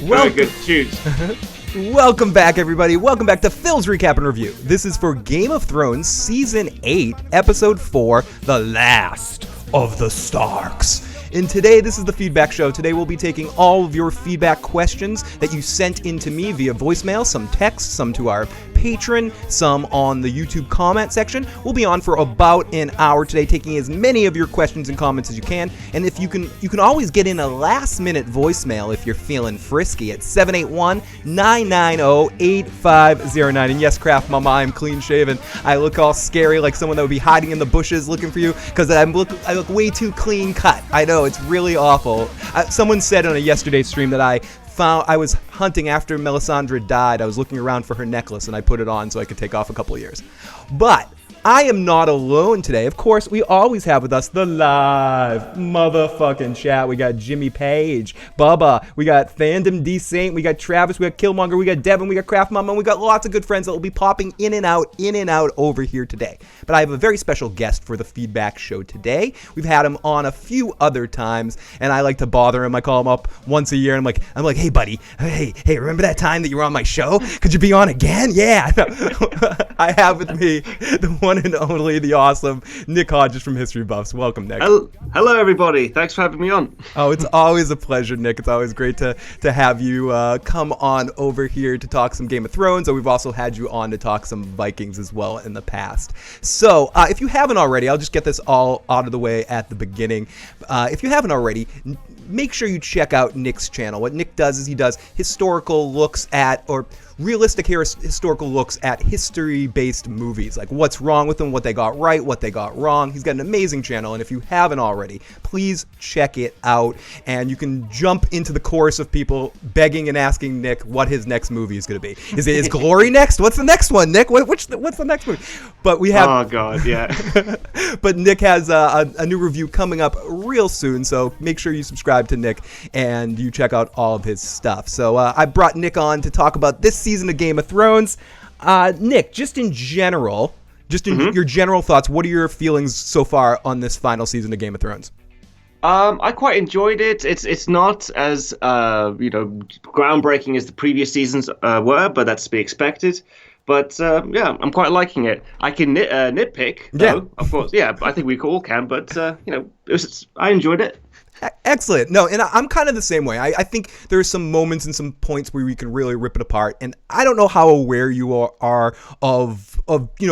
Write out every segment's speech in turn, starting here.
Very good. Choose. Welcome back, everybody. Welcome back to Phil's Recap and Review. This is for Game of Thrones Season 8, Episode 4, The Last of the Starks. And today, this is the feedback show. Today, we'll be taking all of your feedback questions that you sent in to me via voicemail, some text, some to our patron, some on the YouTube comment section. We'll be on for about an hour today, taking as many of your questions and comments as you can. And if you can always get in a last-minute voicemail if you're feeling frisky at 781-990-8509. And yes, Craft Mama, I'm clean-shaven. I look all scary like someone that would be hiding in the bushes looking for you because I look way too clean-cut. I know, it's really awful. Someone said on a yesterday stream that I was hunting after Melisandre died. I was looking around for her necklace, and I put it on so I could take off a couple of years. But I am not alone today. Of course, we always have with us the live motherfucking chat. We got Jimmy Page, Bubba, we got Fandom D Saint, we got Travis, we got Killmonger, we got Devin, we got Craft Mama, and we got lots of good friends that will be popping in and out over here today. But I have a very special guest for the feedback show today. We've had him on a few other times, and I like to bother him. I call him up once a year, and I'm like, hey buddy, hey, remember that time that you were on my show? Could you be on again? Yeah. I have with me the one and only, the awesome Nick Hodges from History Buffs. Welcome, Nick. Hello, everybody. Thanks for having me on. Oh, it's always a pleasure, Nick. It's always great to have you come on over here to talk some Game of Thrones. We've also had you on to talk some Vikings as well in the past. So, if you haven't already, I'll just get this all out of the way at the beginning. If you haven't already, make sure you check out Nick's channel. What Nick does is he does historical looks at, or realistic historical looks at history-based movies, like what's wrong with them, what they got right, what they got wrong. He's got an amazing channel, and if you haven't already, please check it out, and you can jump into the chorus of people begging and asking Nick what his next movie is going to be. Is Glory next? What's the next one, Nick? What's the next movie? But we have... Oh, God, yeah. But Nick has a new review coming up real soon, so make sure you subscribe to Nick and you check out all of his stuff. So I brought Nick on to talk about this season of Game of Thrones. Nick, just in general, your general thoughts, what are your feelings so far on this final season of Game of Thrones? I quite enjoyed it. It's not as groundbreaking as the previous seasons were, but that's to be expected. But yeah, I'm quite liking it. I can nitpick, though, of course. Yeah, I think we all can. But I enjoyed it. Excellent. No, and I'm kind of the same way. I think there are some moments and some points where we can really rip it apart. And I don't know how aware you are of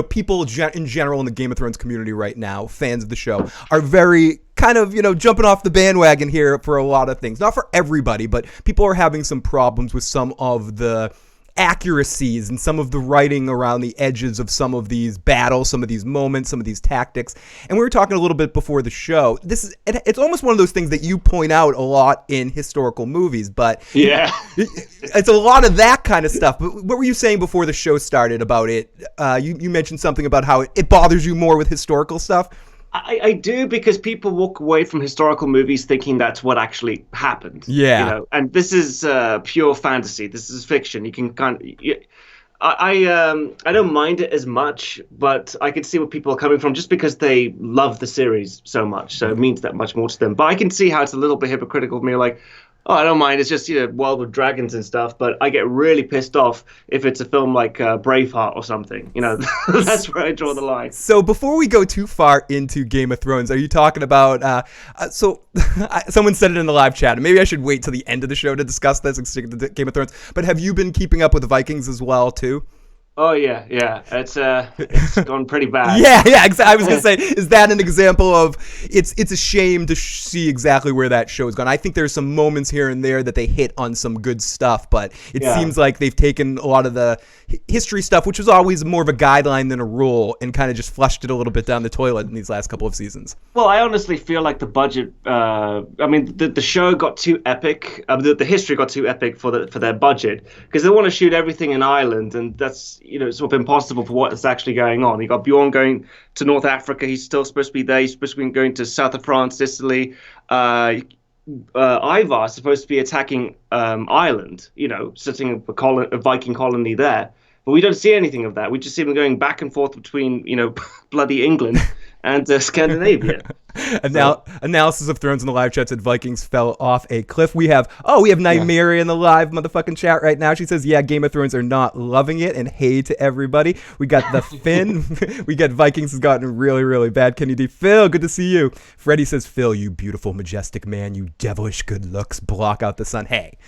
people in general in the Game of Thrones community right now, fans of the show, are very kind of, jumping off the bandwagon here for a lot of things. Not for everybody, but people are having some problems with some of the accuracies and some of the writing around the edges of some of these battles, some of these moments, some of these tactics. And we were talking a little bit before the show. It's almost one of those things that you point out a lot in historical movies, but yeah, it's a lot of that kind of stuff. But what were you saying before the show started about it? You mentioned something about how it bothers you more with historical stuff. I do, because people walk away from historical movies thinking that's what actually happened. Yeah. And this is pure fantasy. This is fiction. You can I don't mind it as much, but I can see where people are coming from just because they love the series so much. So it means that much more to them. But I can see how it's a little bit hypocritical of me, like, oh, I don't mind. It's just, World with Dragons and stuff. But I get really pissed off if it's a film like Braveheart or something. That's where I draw the line. So before we go too far into Game of Thrones, are you talking about... someone said it in the live chat, and maybe I should wait till the end of the show to discuss this and stick to the Game of Thrones. But have you been keeping up with the Vikings as well, too? Oh, yeah. It's gone pretty bad. Yeah, I was going to say, is that an example of, it's a shame to see exactly where that show has gone. I think there's some moments here and there that they hit on some good stuff, but it seems like they've taken a lot of the history stuff, which was always more of a guideline than a rule, and kind of just flushed it a little bit down the toilet in these last couple of seasons. Well, I honestly feel like the budget, the show got too epic, the history got too epic for their budget, because they want to shoot everything in Ireland, and that's sort of impossible for what is actually going on. You got Bjorn going to North Africa. He's still supposed to be there. He's supposed to be going to south of France, Sicily. Ivar is supposed to be attacking Ireland, setting up a Viking colony there. But we don't see anything of that. We just see them going back and forth between, bloody England and Scandinavia. Analysis of Thrones in the live chat said Vikings fell off a cliff. We have Nymeria in the live motherfucking chat right now. She says, yeah, Game of Thrones are not loving it, and hey to everybody. We got the Finn. We got Vikings has gotten really, really bad. Kenny D. Phil, good to see you. Freddie says, Phil, you beautiful, majestic man, you devilish good looks, block out the sun. Hey,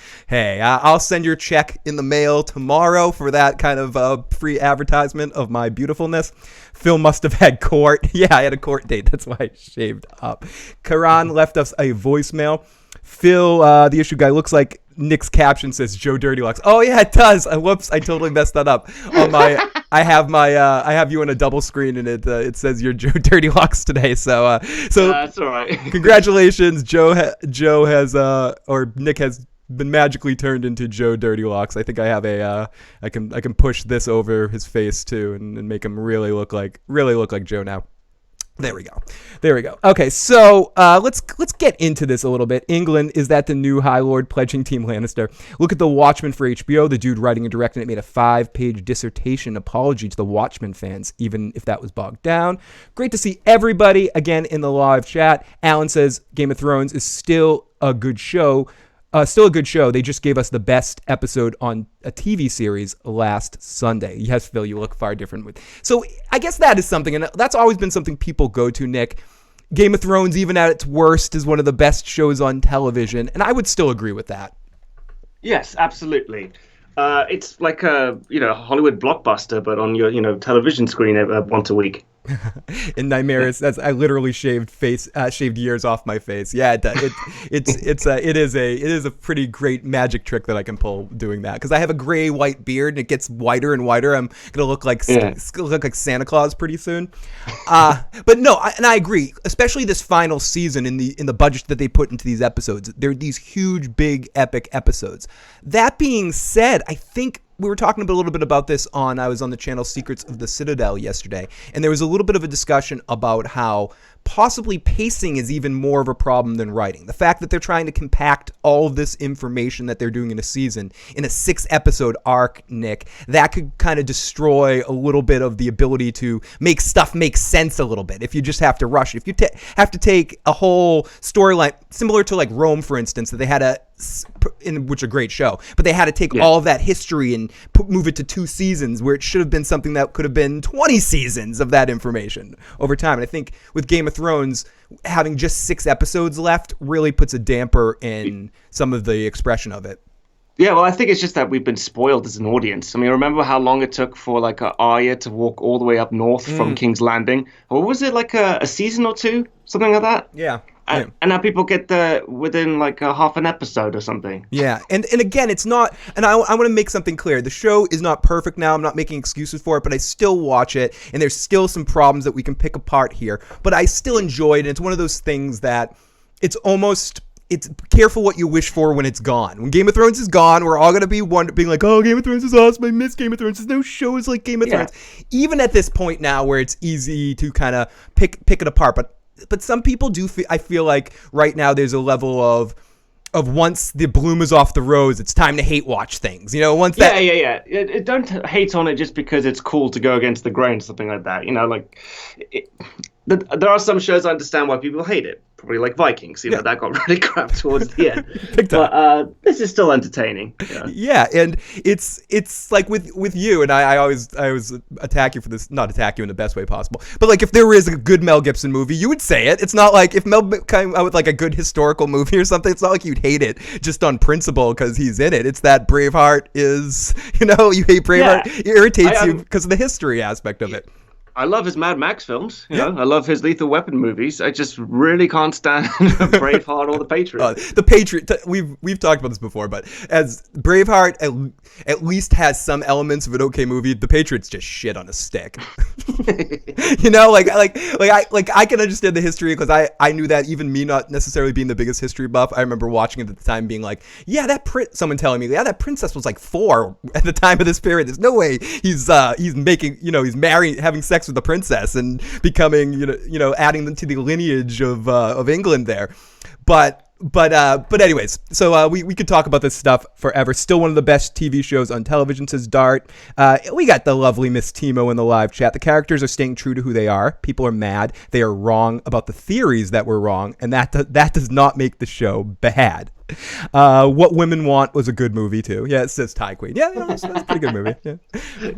I'll send your check in the mail tomorrow for that kind of free advertisement of my beautifulness. Phil must have had court. Yeah, I had a court date. That's why I shaved up. Karan left us a voicemail. Phil, the issue guy, looks like Nick's caption says Joe Dirty Locks. Oh yeah, it does. Whoops, I totally messed that up. On my, I have you on a double screen, and it says you're Joe Dirty Locks today. So that's all right. Congratulations, Joe has or Nick has been magically turned into Joe Dirty Locks. I think I have I can push this over his face too and make him really look like Joe now. There we go. Okay, so let's get into this a little bit. England, is that the new High Lord pledging Team Lannister? Look at The Watchmen for HBO. The dude writing and directing it made a 5-page dissertation apology to the Watchmen fans, even if that was bogged down. Great to see everybody again in the live chat. Alan says Game of Thrones is still a good show. They just gave us the best episode on a TV series last Sunday. Yes, Phil, you look far different. So I guess that is something, and that's always been something people go to, Nick. Game of Thrones, even at its worst, is one of the best shows on television, and I would still agree with that. Yes, absolutely. It's like a Hollywood blockbuster, but on your television screen once a week. In Nymeris, I literally shaved years off my face. Yeah, it is a pretty great magic trick that I can pull doing that, because I have a gray white beard and it gets whiter and whiter. I'm gonna look like Santa Claus pretty soon. But no, I agree, especially this final season in the budget that they put into these episodes. They're these huge, big, epic episodes. That being said, I think we were talking a little bit about this I was on the channel Secrets of the Citadel yesterday, and there was a little bit of a discussion about how possibly pacing is even more of a problem than writing. The fact that they're trying to compact all of this information that they're doing in a season in a 6-episode arc, Nick, that could kind of destroy a little bit of the ability to make stuff make sense a little bit if you just have to rush it. If you have to take a whole storyline, similar to like Rome, for instance, that they had which a great show, but they had to take all of that history and move it to 2 seasons, where it should have been something that could have been 20 seasons of that information over time. And I think with Game of Thrones, having just 6 episodes left really puts a damper in some of the expression of it. Yeah, well, I think it's just that we've been spoiled as an audience. I mean, remember how long it took for like Arya to walk all the way up north from King's Landing? Or was it like a season or 2? Something like that? Yeah. And now people get within like a half an episode or something. Yeah, and again, it's not, and I want to make something clear. The show is not perfect now. I'm not making excuses for it, but I still watch it, and there's still some problems that we can pick apart here. But I still enjoy it, and it's one of those things that it's careful what you wish for when it's gone. When Game of Thrones is gone, we're all going to be being like, oh, Game of Thrones is awesome. I miss Game of Thrones. There's no shows like Game of Thrones. Even at this point now where it's easy to kind of pick it apart, but some people do I feel like right now there's a level of once the bloom is off the rose, it's time to hate watch things. Once that... Yeah. Don't hate on it just because it's cool to go against the grain or something like that. There are some shows I understand why people hate it. Probably like Vikings, that got really crap towards the end. But this is still entertaining. Yeah, and it's like with you, and I always attack you for this, not attack you in the best way possible, but like if there is a good Mel Gibson movie, you would say it. It's not like if Mel came out with like a good historical movie or something, it's not like you'd hate it just on principle because he's in it. It's that Braveheart is, you hate Braveheart. Yeah. It irritates you because of the history aspect of it. I love his Mad Max films. I love his Lethal Weapon movies. I just really can't stand Braveheart or The Patriot. The Patriot. We've talked about this before, but as Braveheart at least has some elements of an okay movie, The Patriot's just shit on a stick. I can understand the history because I knew that, even me not necessarily being the biggest history buff. I remember watching it at the time, being like, yeah, someone telling me, yeah, that princess was like 4 at the time of this period. There's no way he's making, he's marrying, having sex with the princess and becoming, adding them to the lineage of England there. But But anyways, so we could talk about this stuff forever. Still one of the best TV shows on television, says Dart. We got the lovely Miss Timo in the live chat. The characters are staying true to who they are. People are mad. They are wrong about the theories that were wrong, and that does not make the show bad. What Women Want was a good movie too. Yeah, it says Thai Queen. Yeah, that's a pretty good movie.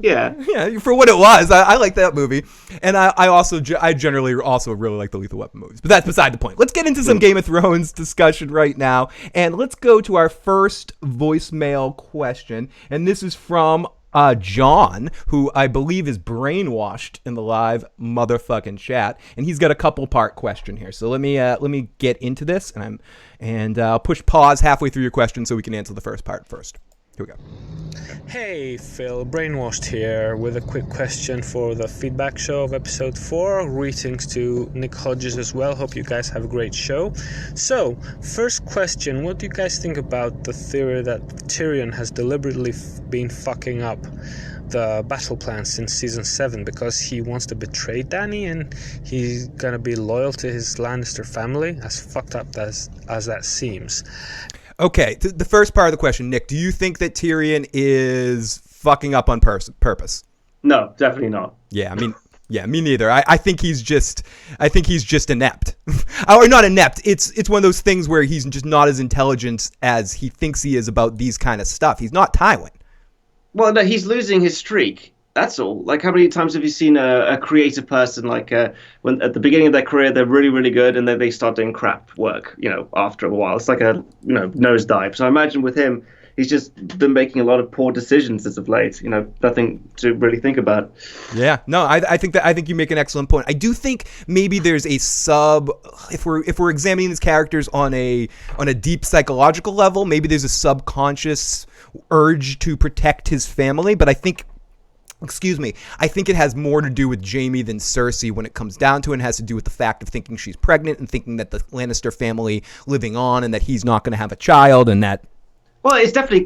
Yeah, for what it was, I like that movie. And I generally also really like the Lethal Weapon movies. But that's beside the point. Let's get into some Game of Thrones discussion right now, and let's go to our first voicemail question. And this is from John, who I believe is brainwashed in the live motherfucking chat, and he's got a couple-part question here. So let me get into this, and I'll push pause halfway through your question so we can answer the first part first. Here we go. Hey Phil, Brainwashed here with a quick question for the feedback show of episode 4. Greetings to Nick Hodges as well. Hope you guys have a great show. So, first question, what do you guys think about the theory that Tyrion has deliberately been fucking up the battle plan since season 7 because he wants to betray Dany and he's gonna be loyal to his Lannister family, as fucked up as that seems? Okay, the first part of the question, Nick, do you think that Tyrion is fucking up on purpose? No, definitely not. Yeah, me neither. I think he's just inept. Or not inept. It's one of those things where he's just not as intelligent as he thinks he is about these kind of stuff. He's not Tywin. Well, no, he's losing his streak. That's all. Like, how many times have you seen a creative person, like, when at the beginning of their career, they're really, really good, and then they start doing crap work, after a while. It's like a, nosedive. So I imagine with him, he's just been making a lot of poor decisions as of late, nothing to really think about. Yeah, no, I think you make an excellent point. I do think maybe there's a if we're examining these characters on a deep psychological level, maybe there's a subconscious urge to protect his family, but I think it has more to do with Jaime than Cersei when it comes down to it. It has to do with the fact of thinking she's pregnant and thinking that the Lannister family living on and that he's not going to have a child and that... Well, it's definitely...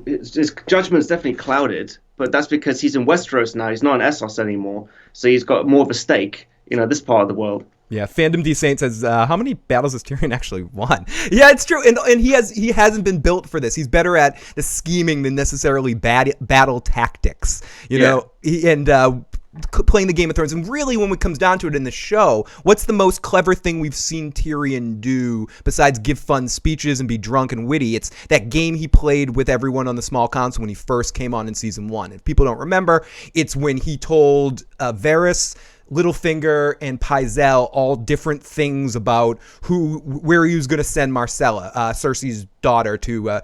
his judgment's definitely clouded, but that's because he's in Westeros now. He's not in Essos anymore, so he's got more of a stake, this part of the world. Yeah, Fandom D Saint says, how many battles has Tyrion actually won? Yeah, it's true, and he hasn't been built for this. He's better at the scheming than necessarily battle tactics, playing the Game of Thrones. And really, when it comes down to it in the show, what's the most clever thing we've seen Tyrion do besides give fun speeches and be drunk and witty? It's that game he played with everyone on the Small Council when he first came on in season 1. If people don't remember, it's when he told Varys, Littlefinger, and Pycelle all different things about where he was going to send Marcella, Cersei's daughter, to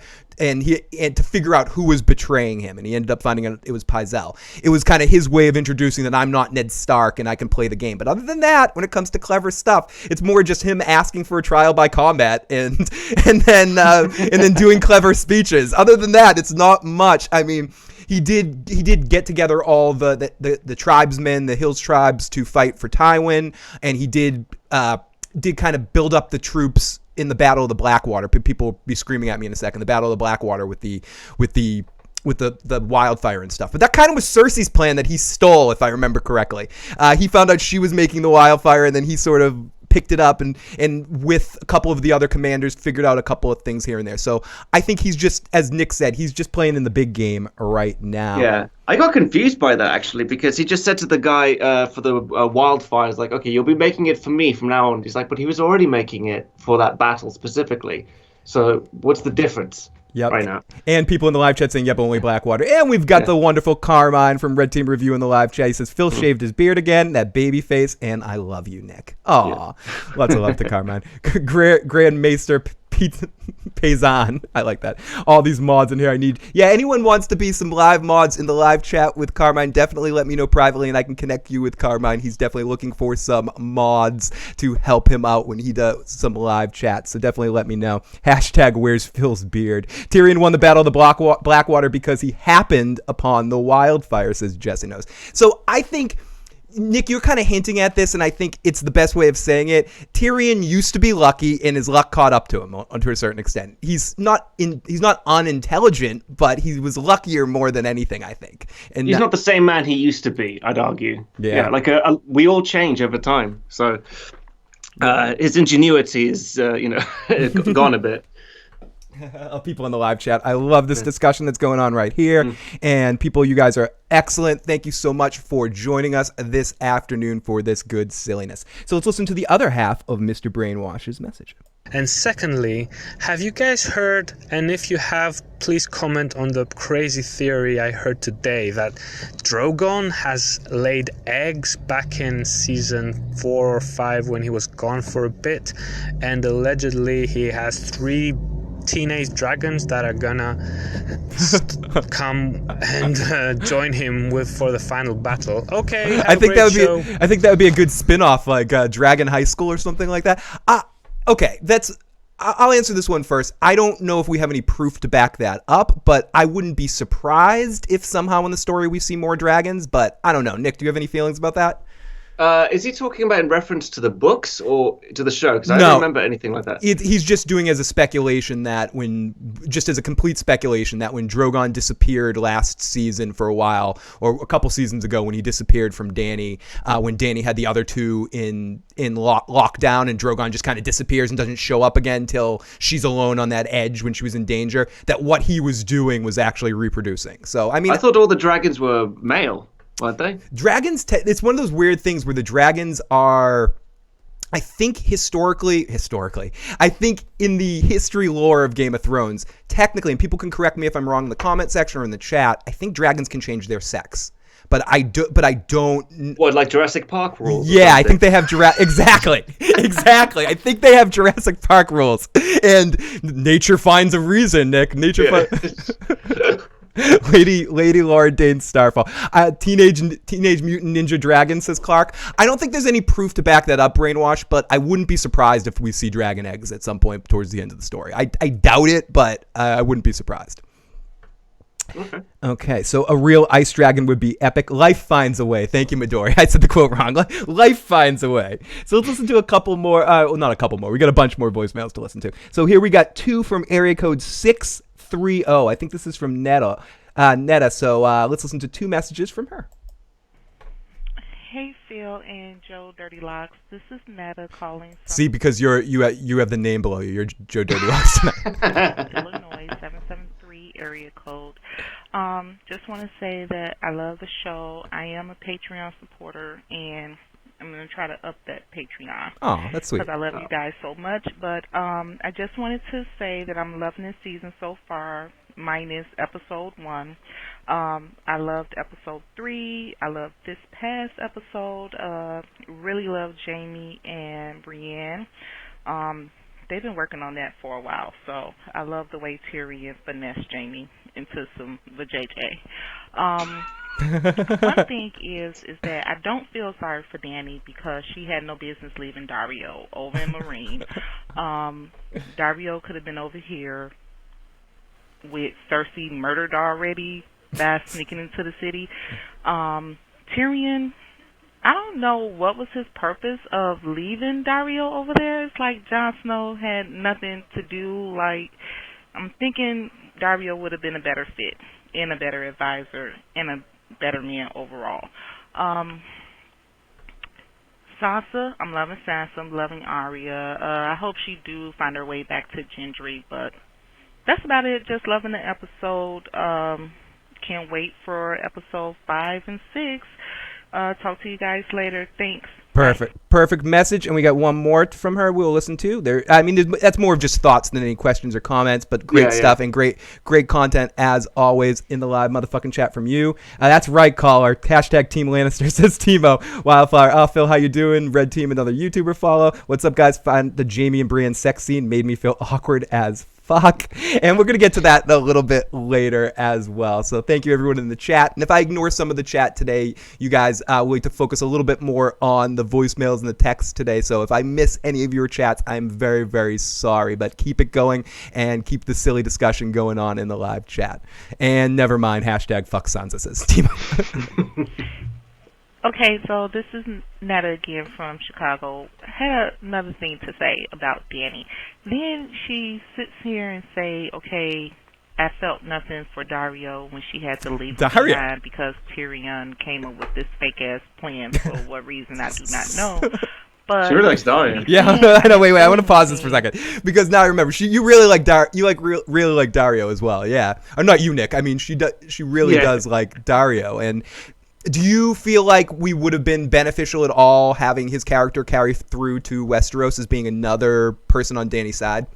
figure out who was betraying him, and he ended up finding out it was Pycelle. It was kind of his way of introducing that I'm not Ned Stark and I can play the game. But other than that, when it comes to clever stuff, it's more just him asking for a trial by combat and then doing clever speeches. Other than that, it's not much. I mean, he did get together all the tribesmen, the Hills tribes, to fight for Tywin, and he did kind of build up the troops in the Battle of the Blackwater. People will be screaming at me in a second. The Battle of the Blackwater with the wildfire and stuff. But that kind of was Cersei's plan that he stole, if I remember correctly. He found out she was making the wildfire, and then he sort of picked it up and with a couple of the other commanders figured out a couple of things here and there. So I think he's just, as Nick said, he's just playing in the big game right now. Yeah, I got confused by that actually, because he just said to the guy for the wildfires, like, okay, you'll be making it for me from now on. He's like, but he was already making it for that battle specifically. So what's the difference? Yep. Right now. And people in the live chat saying, yep, only Blackwater. And we've got the wonderful Carmine from Red Team Review in the live chat. He says, Phil shaved his beard again, that baby face, and I love you, Nick. Aw, lots of love to Carmine. Grand Maester Paysan. I like that. All these mods in here I need. Yeah, anyone wants to be some live mods in the live chat with Carmine, definitely let me know privately and I can connect you with Carmine. He's definitely looking for some mods to help him out when he does some live chat. So definitely let me know. Hashtag where's Phil's beard. Tyrion won the Battle of the Blackwater because he happened upon the wildfire, says Jesse Knows. So I think, Nick, you're kind of hinting at this, and I think it's the best way of saying it. Tyrion used to be lucky, and his luck caught up to him to a certain extent. He's not unintelligent, but he was luckier more than anything, I think. And he's not the same man he used to be, I'd argue. Yeah, like we all change over time. So His ingenuity is, gone a bit. People in the live chat, I love this discussion that's going on right here. And people, you guys are excellent. Thank you so much for joining us this afternoon for this good silliness. So let's listen to the other half of Mr. Brainwash's message. And secondly, have you guys heard, and if you have, please comment on the crazy theory I heard today that Drogon has laid eggs back in season 4 or 5 when he was gone for a bit, and allegedly he has 3 teenage dragons that are gonna come and join him for the final battle. Okay, I think that would be a good spin-off, like Dragon High School or something like that. Okay, I'll answer this one first. I don't know if we have any proof to back that up, but I wouldn't be surprised if somehow in the story we see more dragons, but I don't know. Nick, do you have any feelings about that? Is he talking about in reference to the books or to the show? Because I don't remember anything like that. He's just doing as a speculation that just as a complete speculation that when Drogon disappeared last season for a while, or a couple seasons ago when he disappeared from Dany, when Dany had the other two in lockdown and Drogon just kind of disappears and doesn't show up again till she's alone on that edge when she was in danger, that what he was doing was actually reproducing. So, I mean, I thought all the dragons were male. Weren't they? Dragons, it's one of those weird things where the dragons are, I think historically, I think in the history lore of Game of Thrones, technically, and people can correct me if I'm wrong in the comment section or in the chat, I think dragons can change their sex. But I don't. What, like Jurassic Park rules? Yeah, I think they have exactly. I think they have Jurassic Park rules, and nature finds a reason. Nick, Lady Laura Dane Starfall. Teenage Mutant Ninja Dragon, says Clark. I don't think there's any proof to back that up, Brainwash, but I wouldn't be surprised if we see dragon eggs at some point towards the end of the story. I doubt it, but I wouldn't be surprised. Okay, so a real ice dragon would be epic. Life finds a way. Thank you, Midori. I said the quote wrong. Life finds a way. So let's listen to a couple more. Well, not a couple more. We got a bunch more voicemails to listen to. So here we got 2 from area code 630. I think this is from Netta. So let's listen to 2 messages from her. Hey Phil and Joe Dirty Locks, this is Netta calling from See, because you have the name below you. You're Joe Dirty Locks tonight. Illinois 773 area code. Just want to say that I love the show. I am a Patreon supporter, and I'm going to try to up that Patreon. Oh, that's sweet. Because I love you guys so much. But I just wanted to say that I'm loving this season so far, minus episode 1. I loved episode 3. I loved this past episode. Really loved Jaime and Brienne. They've been working on that for a while, so I love the way Tyrion finessed Jaime into some vajayjay. One thing is that I don't feel sorry for Dany because she had no business leaving Dario over in Marine. Dario could have been over here with Cersei murdered already by sneaking into the city. Tyrion, I don't know what was his purpose of leaving Dario over there. It's like Jon Snow had nothing to do. Like, I'm thinking Dario would have been a better fit and a better advisor and a better man overall. Sansa, I'm loving Sansa. I'm loving Arya. I hope she do find her way back to Gendry, but that's about it. Just loving the episode. Can't wait for episode 5 and 6. Talk to you guys later. Thanks. Perfect message, and we got one more from her we'll listen to. That's more of just thoughts than any questions or comments, but great stuff and great content as always in the live motherfucking chat from you. That's right, caller. Hashtag Team Lannister, says Timo. Wildflower. Oh, Phil, how you doing? Red Team, another YouTuber follow. What's up, guys? Find the Jaime and Brienne sex scene made me feel awkward as fuck. And we're going to get to that a little bit later as well. So thank you, everyone in the chat. And if I ignore some of the chat today, you guys would like to focus a little bit more on the voicemails and the text today. So if I miss any of your chats, I'm very, very sorry. But keep it going and keep the silly discussion going on in the live chat. And never mind, hashtag fuck Sansa, says Timo. Okay, so this is Netta again from Chicago. I had another thing to say about Dany. Then she sits here and say, okay, I felt nothing for Dario when she had to leave him behind because Tyrion came up with this fake-ass plan for what reason I do not know. But She really likes Dario. Yeah, I know. Wait. I want to pause this for a second because now I remember you really like really like Dario as well. Yeah, or not you, Nick. I mean, she really does like Dario. And do you feel like we would have been beneficial at all having his character carry through to Westeros as being another person on Dany's side?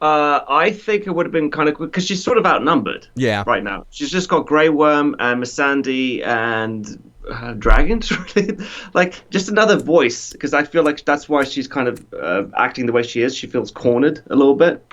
I think it would have been kind of because she's sort of outnumbered. Yeah. Right now, she's just got Grey Worm and Missandei and dragons. Really, like just another voice. Because I feel like that's why she's kind of acting the way she is. She feels cornered a little bit.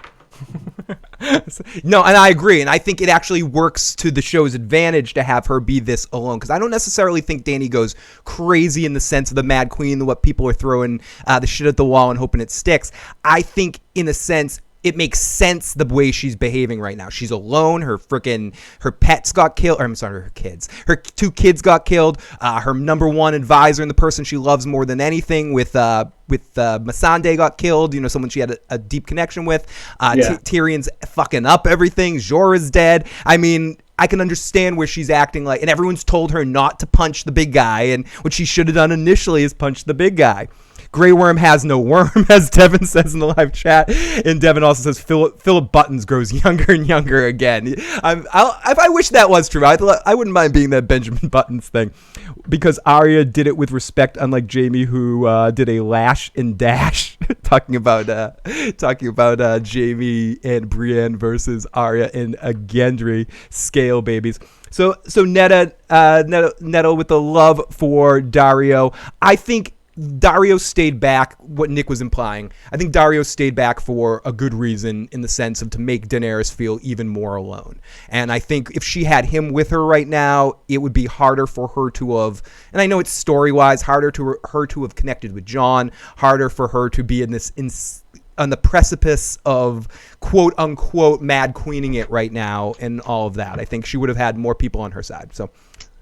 No, and I agree, and I think it actually works to the show's advantage to have her be this alone, because I don't necessarily think Dany goes crazy in the sense of the Mad Queen, what people are throwing the shit at the wall and hoping it sticks. I think, in a sense, it makes sense the way she's behaving right now. She's alone. Her pets got killed. Or, I'm sorry, her kids. Her 2 kids got killed. Her number one advisor and the person she loves more than anything with Missandei got killed. You know, someone she had a deep connection with. Tyrion's fucking up everything. Jorah's dead. I mean, I can understand where she's acting like, and everyone's told her not to punch the big guy, and what she should have done initially is punch the big guy. Grey Worm has no worm, as Devin says in the live chat. And Devin also says Philip Buttons grows younger and younger again. I wish that was true. I wouldn't mind being that Benjamin Buttons thing, because Arya did it with respect, unlike Jaime, who did a lash and dash, talking about Jaime and Brienne versus Arya and Gendry, scale babies. So Netta with the love for Dario. I think Dario stayed back, what Nick was implying. I think Dario stayed back for a good reason, in the sense of to make Daenerys feel even more alone. And I think if she had him with her right now, it would be harder for her to have, and I know it's story-wise, harder to her to have connected with Jon, harder for her to be on the precipice of quote-unquote mad queening it right now and all of that. I think she would have had more people on her side. So,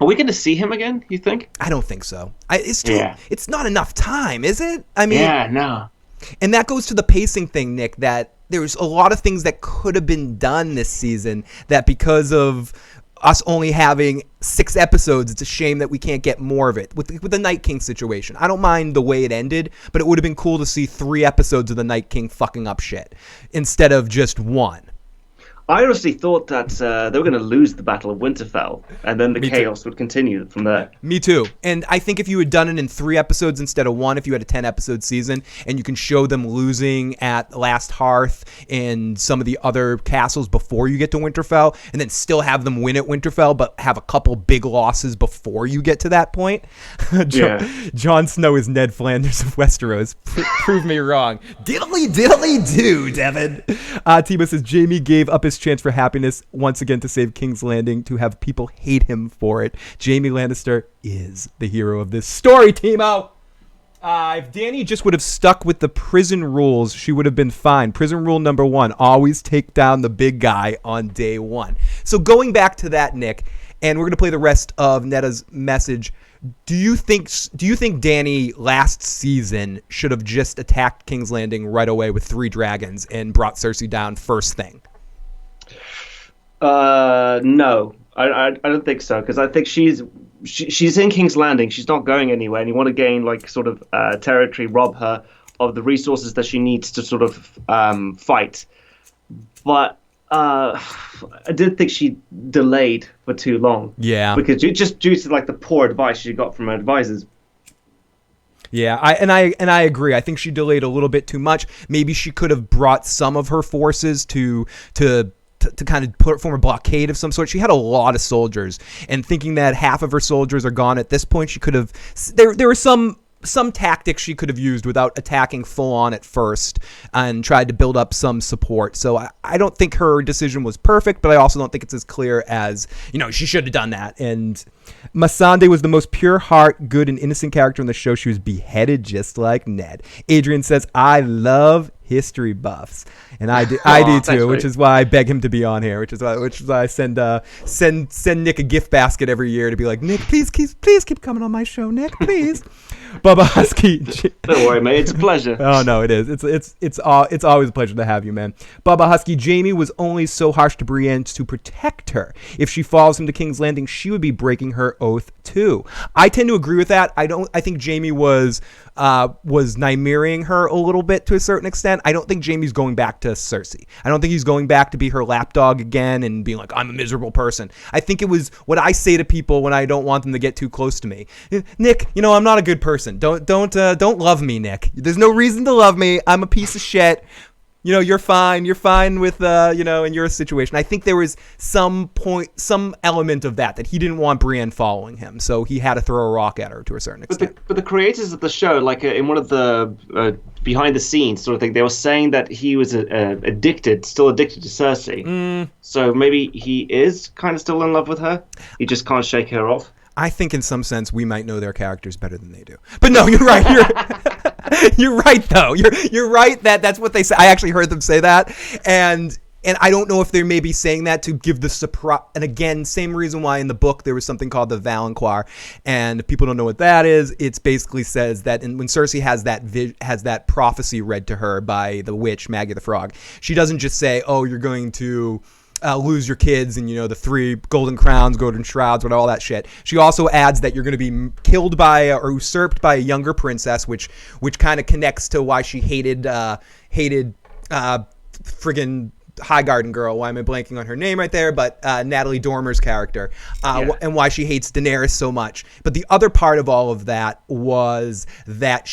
are we going to see him again, you think? I don't think so. It's not enough time, is it? I mean, yeah, no. And that goes to the pacing thing, Nick, that there's a lot of things that could have been done this season that, because of us only having 6 episodes, it's a shame that we can't get more of it. With the Night King situation, I don't mind the way it ended, but it would have been cool to see 3 episodes of the Night King fucking up shit instead of just 1. I honestly thought that they were going to lose the Battle of Winterfell, and then the chaos would continue from there. Me too. And I think if you had done it in 3 episodes instead of 1, if you had a 10-episode season, and you can show them losing at Last Hearth and some of the other castles before you get to Winterfell, and then still have them win at Winterfell, but have a couple big losses before you get to that point. Jon Snow is Ned Flanders of Westeros. Prove me wrong. Diddly do, Devin. Tiba says, Jaime gave up his chance for happiness once again to save King's Landing, to have people hate him for it. Jaime Lannister is the hero of this story, Timo. If Dany just would have stuck with the prison rules, she would have been fine. Prison rule number 1, always take down the big guy on day 1. So going back to that, Nick, and we're going to play the rest of Netta's message. Do you think Dany last season should have just attacked King's Landing right away with 3 dragons and brought Cersei down first thing? No, I don't think so, because I think she's in King's Landing. She's not going anywhere, and you want to gain like sort of territory, rob her of the resources that she needs to sort of fight. But I did think she delayed for too long. Yeah, because just due to like the poor advice she got from her advisors. Yeah, I agree. I think she delayed a little bit too much. Maybe she could have brought some of her forces to kind of form a blockade of some sort. She had a lot of soldiers, and thinking that half of her soldiers are gone at this point, she could have. There were some tactics she could have used without attacking full on at first, and tried to build up some support. So I don't think her decision was perfect, but I also don't think it's as clear as, she should have done that. And Missandei was the most pure heart, good and innocent character in the show. She was beheaded just like Ned. Adrian says, I love history buffs, and I do too, which is why I beg him to be on here, which is why I send Nick a gift basket every year to be like, Nick, please keep coming on my show, Nick, please. Bubba Husky, don't worry, mate, it's a pleasure. Oh no, it is. It's always a pleasure to have you, man. Bubba Husky, Jaime was only so harsh to Brienne to protect her. If she falls into King's Landing, she would be breaking her oath too. I tend to agree with that. I think Jaime was Nymeering her a little bit to a certain extent. I don't think Jaime's going back to Cersei. I don't think he's going back to be her lapdog again and being like, I'm a miserable person. I think it was what I say to people when I don't want them to get too close to me. Nick, I'm not a good person. Don't love me, Nick. There's no reason to love me. I'm a piece of shit. You're fine. You're fine with, in your situation. I think there was some element of that he didn't want Brienne following him, so he had to throw a rock at her to a certain extent. But the creators of the show, like in one of the behind the scenes sort of thing, they were saying that he was still addicted to Cersei. So maybe he is kind of still in love with her. He just can't shake her off. I think in some sense we might know their characters better than they do. But no, you're right. You're right though. You're right that's what they say. I actually heard them say that, and I don't know if they may be saying that to give the surprise. And again, same reason why in the book there was something called the Valanquar, and if people don't know what that is, it basically says that when Cersei has that prophecy read to her by the witch Maggie the Frog, she doesn't just say, "Oh, you're going to lose your kids and the 3 golden crowns, golden shrouds, all that shit." She also adds that you're going to be killed by or usurped by a younger princess, which kind of connects to why she hated friggin' Highgarden girl. Why am I blanking on her name right there? But Natalie Dormer's character, and why she hates Daenerys so much. But the other part of all of that was that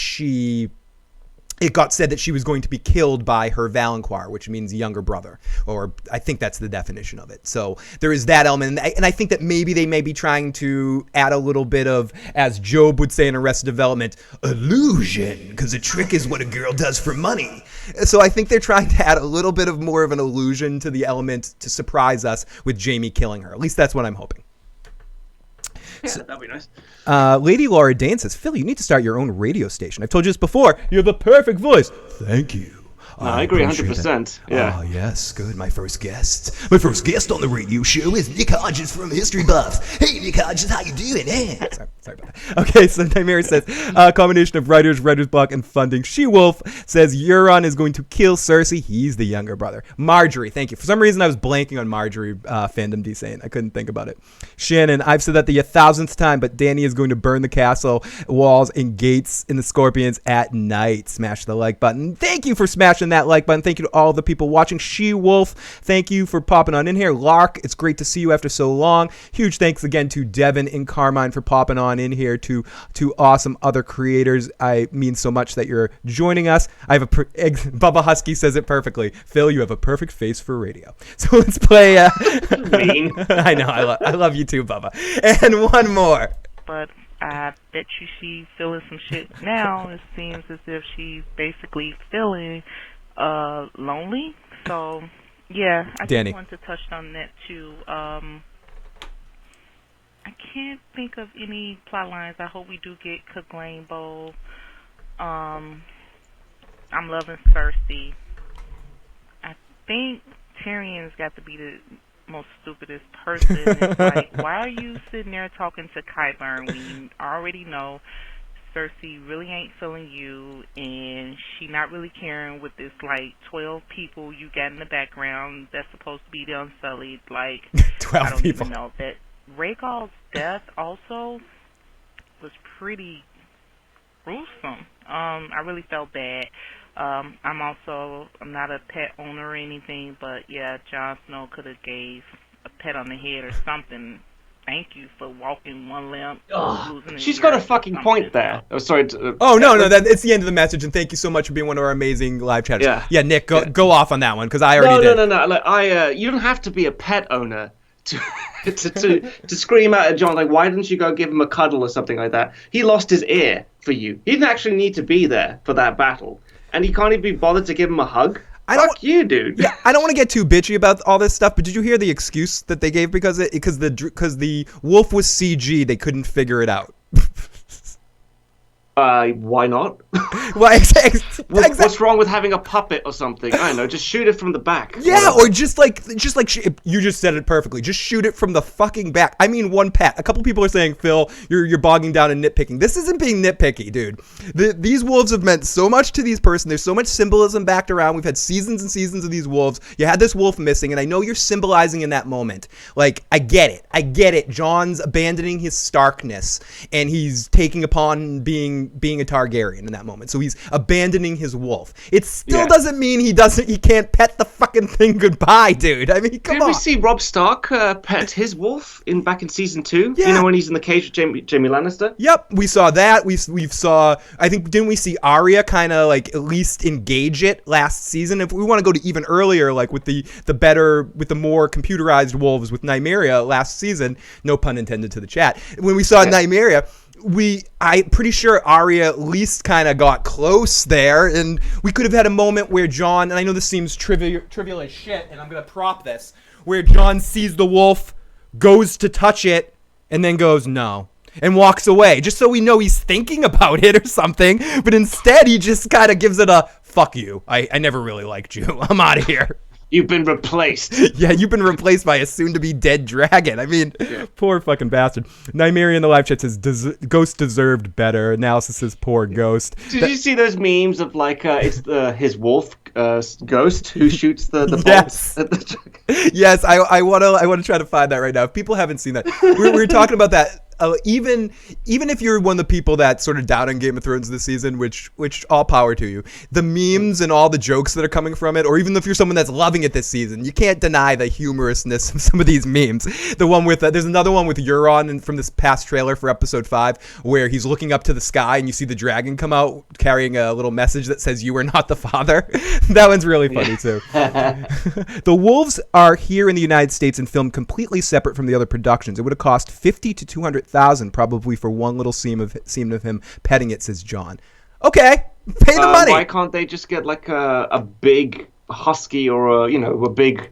it got said that she was going to be killed by her Valanquar, which means younger brother, or I think that's the definition of it. So there is that element, and I think that maybe they may be trying to add a little bit of, as Job would say in Arrested Development, illusion, because a trick is what a girl does for money. So I think they're trying to add a little bit of more of an illusion to the element to surprise us with Jaime killing her. At least that's what I'm hoping. Yeah, that'd be nice. Lady Laura Dane says, Phil, you need to start your own radio station. I've told you this before. You have the perfect voice. Thank you. No, I agree 100%. Yeah. Oh, yes. Good. My first guest on the radio show is Nick Hodges from History Buffs. Hey, Nick Hodges, how you doing? Sorry about that. Okay, so Nymeria says, combination of writer's block, and funding. She-Wolf says, Euron is going to kill Cersei. He's the younger brother. Marjorie, thank you. For some reason, I was blanking on Marjorie fandom D-Sane. I couldn't think about it. Shannon, I've said that the 1,000th time, but Dany is going to burn the castle walls and gates in the Scorpions at night. Smash the like button. Thank you for smashing that like button. Thank you to all the people watching. She-Wolf, thank you for popping on in here. Lark, it's great to see you after so long. Huge thanks again to Devin and Carmine for popping on in here, to awesome other creators. I mean so much that you're joining us. I have Bubba Husky says it perfectly. Phil, you have a perfect face for radio. So let's play. I know, I love you too, Bubba. And one more. But I bet you she's feeling some shit now. It seems as if she's basically feeling lonely. So, yeah, I just wanted to touch on that too. I can't think of any plot lines. I hope we do get Clegane Bowl. I'm loving Cersei. I think Tyrion's got to be the most stupidest person. It's like, why are you sitting there talking to Qyburn when you already know Cersei really ain't feeling you, and she not really caring with this 12 people you got in the background that's supposed to be the Unsullied. 12 I don't people. even know that. Rhaegal's death also was pretty gruesome. I really felt bad. I'm not a pet owner or anything, but yeah, Jon Snow could have gave a pet on the head or something. Thank you for walking one limb. She's got a fucking point there. Oh, sorry. No, it's the end of the message, and thank you so much for being one of our amazing live chatters. Yeah, Nick, go off on that one, because I already did. No. You don't have to be a pet owner to scream out at Jon, why didn't you go give him a cuddle or something like that? He lost his ear for you. He didn't actually need to be there for that battle, and he can't even be bothered to give him a hug. Fuck you, dude. Yeah, I don't want to get too bitchy about all this stuff, but did you hear the excuse that they gave because the wolf was CG? They couldn't figure it out. Why not? Well, What's wrong with having a puppet or something? I don't know. Just shoot it from the back. Yeah, or just like you just said it perfectly. Just shoot it from the fucking back. I mean, one pat. A couple people are saying, Phil, you're bogging down and nitpicking. This isn't being nitpicky, dude. These wolves have meant so much to these person. There's so much symbolism backed around. We've had seasons and seasons of these wolves. You had this wolf missing, and I know you're symbolizing in that moment. Like, I get it. Jon's abandoning his Starkness, and he's taking upon being a Targaryen in that moment. So he's abandoning his wolf. It still doesn't mean he can't pet the fucking thing goodbye, dude. I mean, come on. Did we see Robb Stark pet his wolf back in season 2? Yeah. You know, when he's in the cage with Jaime Lannister? Yep, we saw that. We saw, I think, didn't we see Arya kind of like at least engage it last season? If we want to go to even earlier, like with the more computerized wolves with Nymeria last season, no pun intended to the chat. When we saw Nymeria, I'm pretty sure Arya at least kind of got close there, and we could have had a moment where Jon, and I know this seems trivial as shit, and I'm going to prop this, where Jon sees the wolf, goes to touch it, and then goes, no, and walks away, just so we know he's thinking about it or something, but instead he just kind of gives it a, fuck you, I never really liked you, I'm out of here. You've been replaced. Yeah, you've been replaced by a soon-to-be dead dragon. I mean, poor fucking bastard. Nymeria in the live chat says, Ghost deserved better. Analysis says, poor Ghost. Did you see those memes of, like, it's his wolf, Ghost, who shoots the yes. bolts at the dragon? Yes, I want to try to find that right now. If people haven't seen that, we're talking about that. Even if you're one of the people that sort of doubting Game of Thrones this season, which all power to you, the memes and all the jokes that are coming from it, or even if you're someone that's loving it this season, you can't deny the humorousness of some of these memes. The one with there's another one with Euron from this past trailer for episode 5 where he's looking up to the sky and you see the dragon come out carrying a little message that says "You are not the father." That one's really funny too. The wolves are here in the United States and filmed completely separate from the other productions. It would have cost $50,000 to $200,000 probably for one little scene of him petting it, says Jon. Okay, pay the money. Why can't they just get like a big husky or a big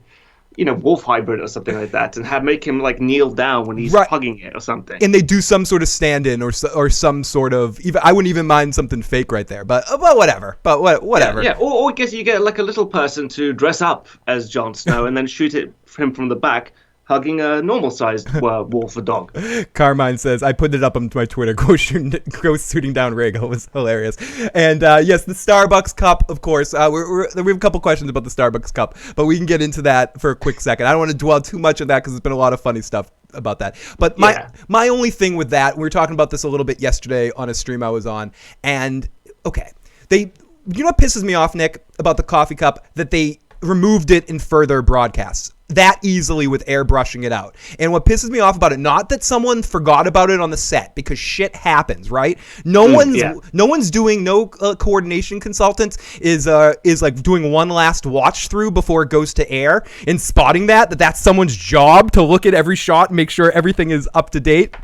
wolf hybrid or something like that, and make him like kneel down when he's hugging it or something? And they do some sort of stand-in or some sort of I wouldn't even mind something fake right there, but whatever. But whatever. Yeah. Or I guess you get like a little person to dress up as Jon Snow and then shoot him from the back, hugging a normal-sized wolf or dog. Carmine says, I put it up on my Twitter, go shooting down Rhaegal. It was hilarious. And yes, the Starbucks cup, of course. We have a couple questions about the Starbucks cup, but we can get into that for a quick second. I don't want to dwell too much on that because there's been a lot of funny stuff about that. But my only thing with that, we were talking about this a little bit yesterday on a stream I was on, and okay, you know what pisses me off, Nick, about the coffee cup? That they removed it in further broadcasts that easily with airbrushing it out. And what pisses me off about it, not that someone forgot about it on the set, because shit happens, right? No one's doing, no coordination consultant is like doing one last watch through before it goes to air and spotting that's someone's job to look at every shot and make sure everything is up to date.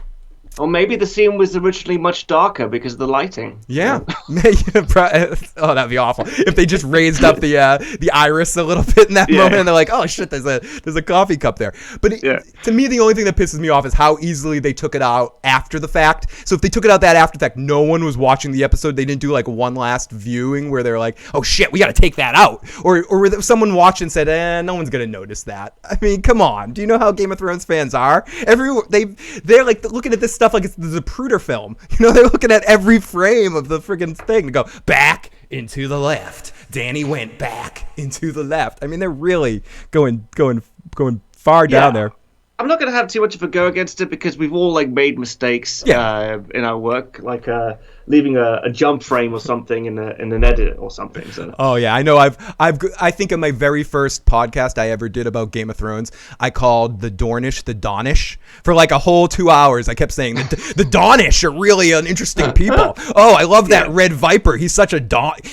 Or maybe the scene was originally much darker because of the lighting. Yeah. Oh, that'd be awful if they just raised up the iris a little bit in that moment, and they're like, "Oh shit, there's a coffee cup there." But to me, the only thing that pisses me off is how easily they took it out after the fact. So if they took it out after the fact, no one was watching the episode. They didn't do like one last viewing where they're like, "Oh shit, we got to take that out," or someone watched and said, "No one's gonna notice that." I mean, come on. Do you know how Game of Thrones fans are? They're like looking at this stuff like it's the Zapruder film. They're looking at every frame of the friggin' thing to go back into the left. Danny went back into the left. I mean, they're really going far down there. I'm not going to have too much of a go against it because we've all like made mistakes in our work, like leaving a jump frame or something in an edit or something. So. Oh yeah, I know. I think in my very first podcast I ever did about Game of Thrones, I called the Dornish the Donish for like a whole 2 hours. I kept saying the Donish are really an interesting people. Oh, I love that Red Viper. He's such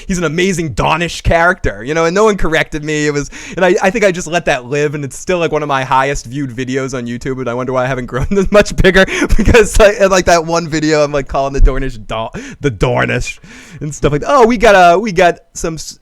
he's an amazing Donish character, and no one corrected me. And I think I just let that live, and it's still like one of my highest viewed videos videos on YouTube, and I wonder why I haven't grown this much bigger. Because like that one video, I'm like calling the Dornish the Dornish and stuff like that. Oh, we got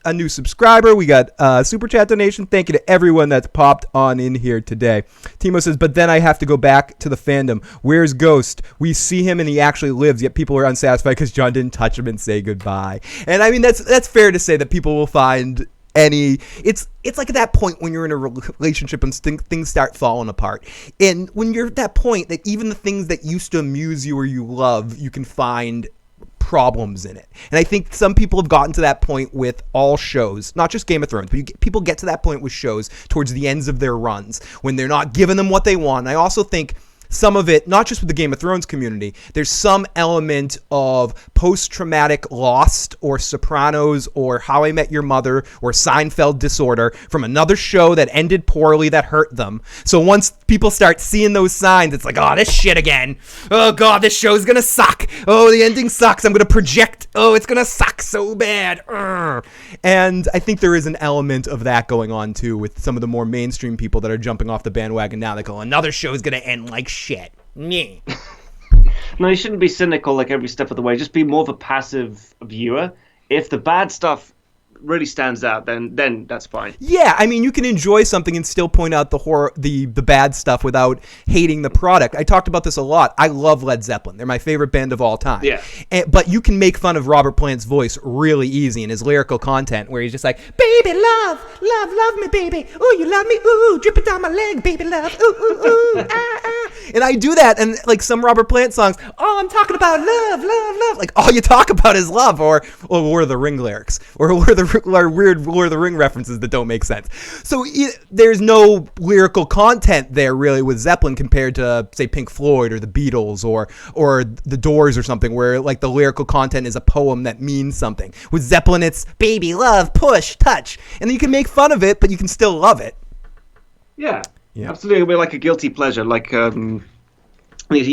a new subscriber. We got super chat donation. Thank you to everyone that's popped on in here today. Timo says, but then I have to go back to the fandom. Where's Ghost? We see him and he actually lives, yet people are unsatisfied because Jon didn't touch him and say goodbye. And I mean, that's fair to say that people will find it's like at that point when you're in a relationship and things start falling apart. And when you're at that point that even the things that used to amuse you or you love, you can find problems in it. And I think some people have gotten to that point with all shows, not just Game of Thrones, but people get to that point with shows towards the ends of their runs when they're not giving them what they want. And I also think some of it, not just with the Game of Thrones community, there's some element of post-traumatic Lost or Sopranos or How I Met Your Mother or Seinfeld disorder from another show that ended poorly that hurt them. So once people start seeing those signs, it's like, oh, this shit again. Oh, God, this show's gonna suck. Oh, the ending sucks. I'm gonna project. Oh, it's gonna suck so bad. Urgh. And I think there is an element of that going on, too, with some of the more mainstream people that are jumping off the bandwagon now. They go, another show's gonna end like shit. Meh. No, you shouldn't be cynical like every step of the way. Just be more of a passive viewer. If the bad stuff really stands out, then that's fine. Yeah, I mean, you can enjoy something and still point out the horror, the bad stuff without hating the product. I talked about this a lot. I love Led Zeppelin. They're my favorite band of all time. Yeah. But you can make fun of Robert Plant's voice really easy in his lyrical content, where he's just like, baby, love me, baby. Ooh, you love me. Ooh, dripping down my leg, baby, love. Ooh, ooh, ooh, ah, ah. And I do that, and like some Robert Plant songs, oh, I'm talking about love. Like all you talk about is love, or Lord of the Ring lyrics, or weird Lord of the Ring references that don't make sense. So there's no lyrical content there really with Zeppelin compared to, say, Pink Floyd or the Beatles or the Doors or something, where like the lyrical content is a poem that means something. With Zeppelin, it's baby, love, push, touch, and then you can make fun of it, but you can still love it. Yeah. Absolutely. It'll be like a guilty pleasure. Like you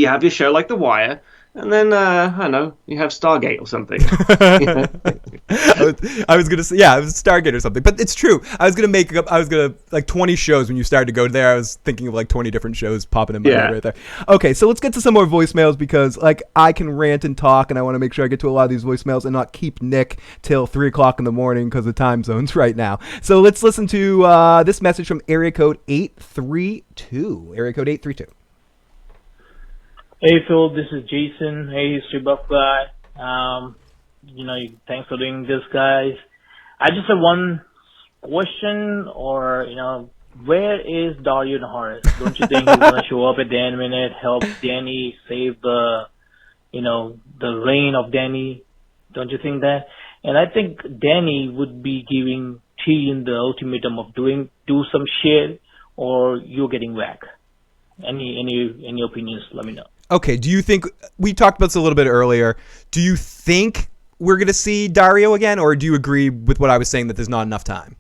have your show like The Wire, and then I don't know, you have Stargate or something. I was gonna say, yeah, it was Stargate or something, but it's true. I was gonna like 20 shows when you started to go there. I was thinking of like 20 different shows popping in my head right there. Okay, so let's get to some more voicemails, because like I can rant and talk, and I want to make sure I get to a lot of these voicemails and not keep Nick till 3 o'clock in the morning because of time zones right now. So let's listen to this message from area code 832. Area code 832. Hey Phil, this is Jason. Hey, History Buff guy. Thanks for doing this, guys. I just have one question, where is Dario and Horace? Don't you think he's gonna show up at the end minute, help Dany save the reign of Dany? Don't you think that? And I think Dany would be giving Tyrion the ultimatum of do some shit, or you're getting whacked. Any opinions? Let me know. Okay, do you think, we talked about this a little bit earlier, do you think we're going to see Dario again, or do you agree with what I was saying that there's not enough time?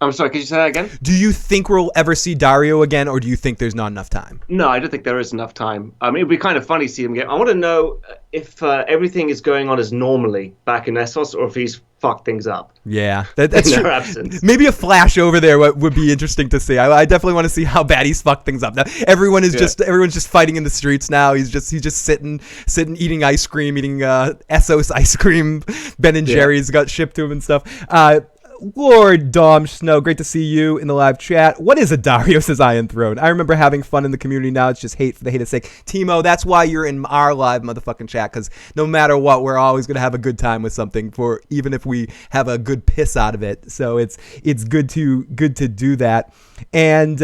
I'm sorry, could you say that again? Do you think we'll ever see Dario again, or do you think there's not enough time? No, I don't think there is enough time. I mean, it'd be kind of funny to see him again. I want to know if everything is going on as normally back in Essos, or if he's fucked things up. Yeah, that's in true. their absence. Maybe a flash over there would be interesting to see. I definitely want to see how bad he's fucked things up. Now everyone's just fighting in the streets now. He's just sitting eating ice cream, eating Essos ice cream. Ben and Jerry's got shipped to him and stuff. Lord Dom Snow, great to see you in the live chat. What is a Dario, says Iron Throne? I remember having fun in the community. Now it's just hate for the hate's sake. Timo, that's why you're in our live motherfucking chat, because no matter what, we're always going to have a good time with something, for even if we have a good piss out of it. So it's good to do that. And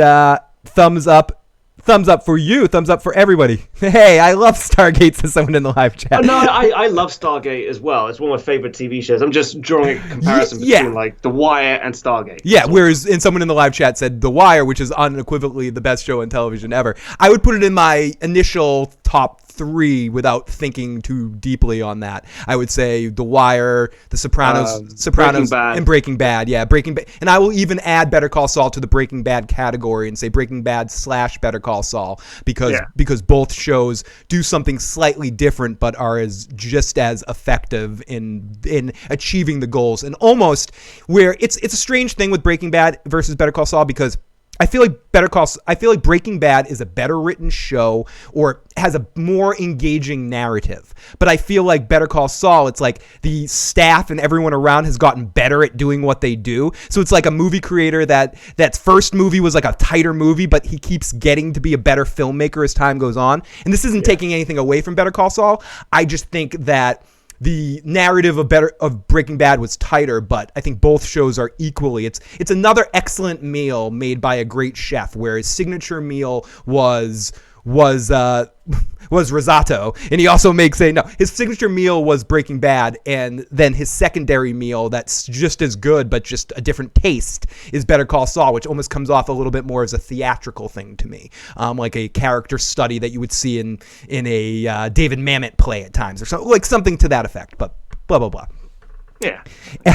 thumbs up for you, thumbs up for everybody. Hey, I love Stargate, says someone in the live chat. Oh, no, I love Stargate as well. It's one of my favorite TV shows. I'm just drawing a comparison between like The Wire and Stargate. Yeah, whereas someone in the live chat said The Wire, which is unequivocally the best show on television ever. I would put it in my initial top 3 without thinking too deeply on that. I would say The Wire, The Sopranos, and Breaking Bad. Yeah, Breaking Bad. And I will even add Better Call Saul to the Breaking Bad category and say Breaking Bad / Better Call Saul, because both shows do something slightly different but are just as effective in achieving the goals. And almost where it's a strange thing with Breaking Bad versus Better Call Saul, because I feel like Breaking Bad is a better written show or has a more engaging narrative. But I feel like Better Call Saul, it's like the staff and everyone around has gotten better at doing what they do. So it's like a movie creator that's first movie was like a tighter movie, but he keeps getting to be a better filmmaker as time goes on. And this isn't taking anything away from Better Call Saul. I just think that the narrative of Breaking Bad was tighter, but I think both shows are equally. It's another excellent meal made by a great chef, where his signature meal was risotto, and he also makes his signature meal was Breaking Bad, and then his secondary meal that's just as good but just a different taste is Better Call Saul, which almost comes off a little bit more as a theatrical thing to me, like a character study that you would see in a David Mamet play at times, or something like something to that effect. But blah blah blah. Yeah,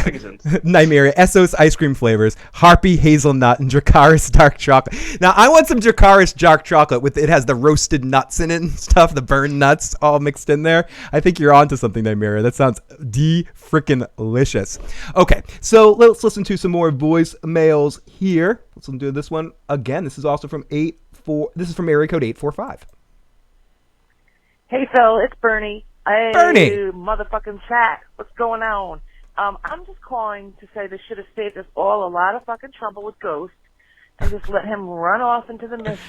makes sense. Nymeria, Essos ice cream flavors, Harpy hazelnut, and Dracarys dark chocolate. Now, I want some Dracarys dark chocolate it has the roasted nuts in it and stuff, the burned nuts all mixed in there. I think you're onto something, Nymeria. That sounds de-frickin-licious. Okay, so let's listen to some more voicemails here. Let's listen to this one again. This is also from This is from area code 845. Hey, Phil, it's Bernie. Hey, Bernie. Motherfucking chat. What's going on? I'm just calling to say they should have saved us all a lot of fucking trouble with Ghost and just let him run off into the mist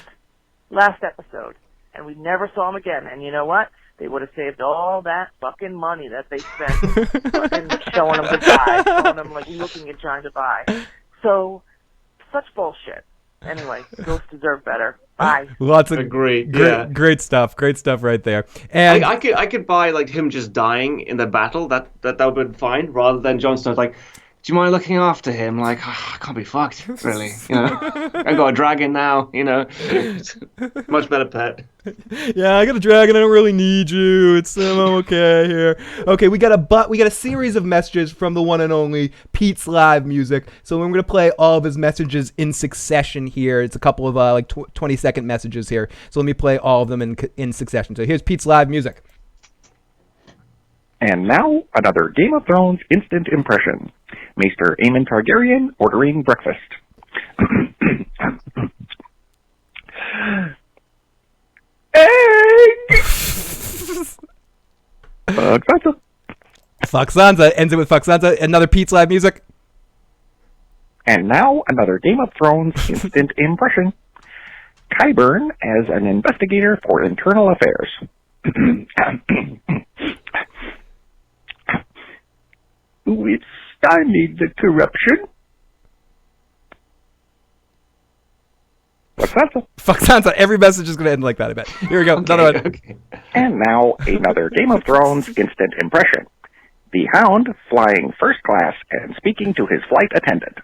last episode. And we never saw him again. And you know what? They would have saved all that fucking money that they spent fucking showing him goodbye, showing him, like, looking and trying to buy. So, such bullshit. Anyway, Ghost deserve better. Bye. Lots of great stuff. Great stuff right there. And I could buy like him just dying in the battle. That would have been fine, rather than Jon Snow's like, do you mind looking after him? Like, I can't be fucked, really. I got a dragon now. Much better pet. Yeah, I got a dragon. I don't really need you. I'm okay here. Okay, we got a series of messages from the one and only Pete's Live Music. So we're gonna play all of his messages in succession here. It's a couple of 20-second messages here. So let me play all of them in succession. So here's Pete's Live Music. And now another Game of Thrones instant impression. Maester Aemon Targaryen ordering breakfast. Egg! Fuck Sansa. Fuck Sansa. Ends it with Fuck Sansa. Another Pete's Live Music. And now another Game of Thrones instant impression. Qyburn as an investigator for internal affairs. It's stymied the corruption. Fuck Sansa. Fuck Sansa. Every message is going to end like that, I bet. Here we go. Another one. Okay. And now another Game of Thrones instant impression. The Hound flying first class and speaking to his flight attendant.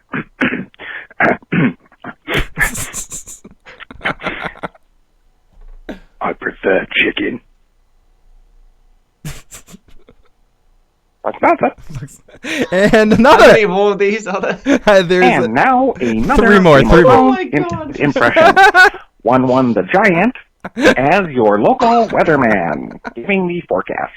I prefer chicken. That's not that. And another. How many more of these are there? And now another three more. instant impression. 1-1 the Giant as your local weatherman, giving the forecast.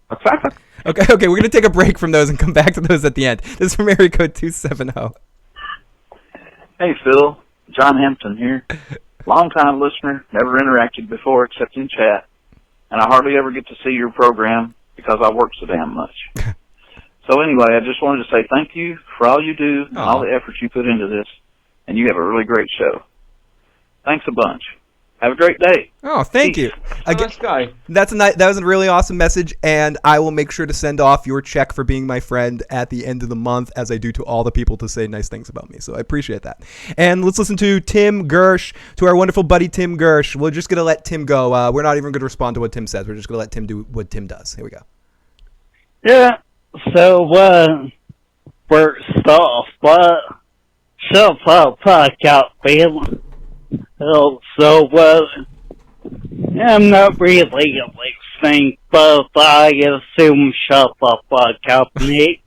What's that? Okay, we're going to take a break from those and come back to those at the end. This is from area code 270. Hey, Phil. John Hampton here. Long-time listener, never interacted before except in chat, and I hardly ever get to see your program because I work so damn much. So anyway, I just wanted to say thank you for all you do and all the effort you put into this, and you have a really great show. Thanks a bunch. Have a great day. Oh, thank you. Nice guy. That was a really awesome message, and I will make sure to send off your check for being my friend at the end of the month, as I do to all the people to say nice things about me. So I appreciate that. And let's listen to Tim Gersh, to our wonderful buddy Tim Gersh. We're just going to let Tim go. We're not even going to respond to what Tim says. We're just going to let Tim do what Tim does. Here we go. Yeah, so, first off, shut the fuck up, man. I'm not really listening, but I assume shut the fuck up, Nick.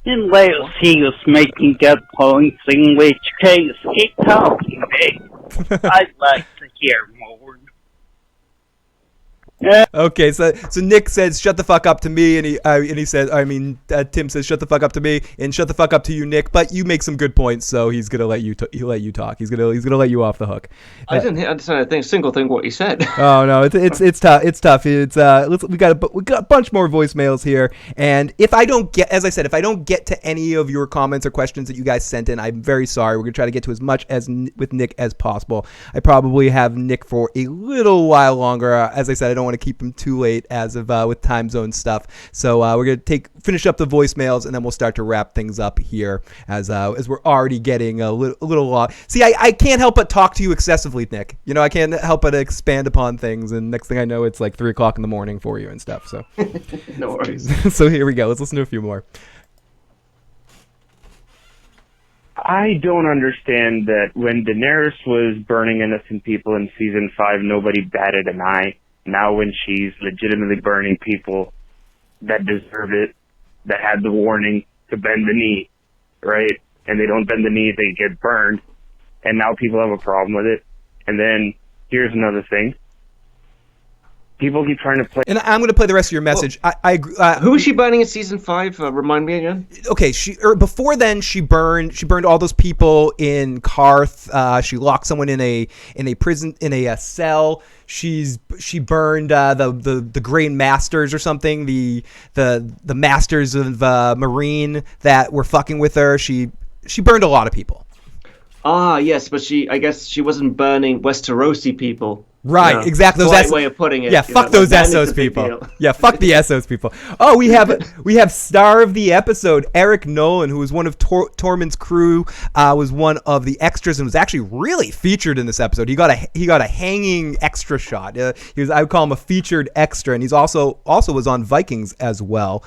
Unless he was making good points, in which case, keep talking, Nick. I'd like to hear more. Okay, so Nick says shut the fuck up to me, and he says, Tim says shut the fuck up to me, and shut the fuck up to you, Nick. But you make some good points, so he's gonna let you talk. He's gonna let you off the hook. I didn't understand a single thing what he said. Oh no, it's tough. It's tough. We got a bunch more voicemails here, and if I don't get to any of your comments or questions that you guys sent in, I'm very sorry. We're gonna try to get to as much as with Nick as possible. I probably have Nick for a little while longer. As I said, I don't want to keep him too late as of with time zone stuff. So we're gonna finish up the voicemails, and then we'll start to wrap things up here as we're already getting a little long. See, I can't help but talk to you excessively, Nick. You know, I can't help but expand upon things, and next thing I know, it's like 3 o'clock in the morning for you and stuff. So no worries. So here we go. Let's listen to a few more. I don't understand that when Daenerys was burning innocent people in season 5, nobody batted an eye. Now when she's legitimately burning people that deserve it, that had the warning to bend the knee, right? And they don't bend the knee, they get burned. And now people have a problem with it. And then here's another thing. People keep trying to play. And I'm going to play the rest of your message. Well, I agree. Who was she burning in season 5? Remind me again. Okay, before then she burned all those people in Karth. She locked someone in a prison in a cell. She burned the Grain Masters or something. The masters of Marine that were fucking with her. She burned a lot of people. Ah, yes, but I guess she wasn't burning Westerosi people. Right, you know, exactly. Polite way of putting it. Yeah, fuck those Essos people. Yeah, fuck the Essos people. Oh, we have star of the episode, Eric Nolan, who was one of Tormund's crew, was one of the extras and was actually really featured in this episode. He got a hanging extra shot. I would call him a featured extra, and he's also was on Vikings as well.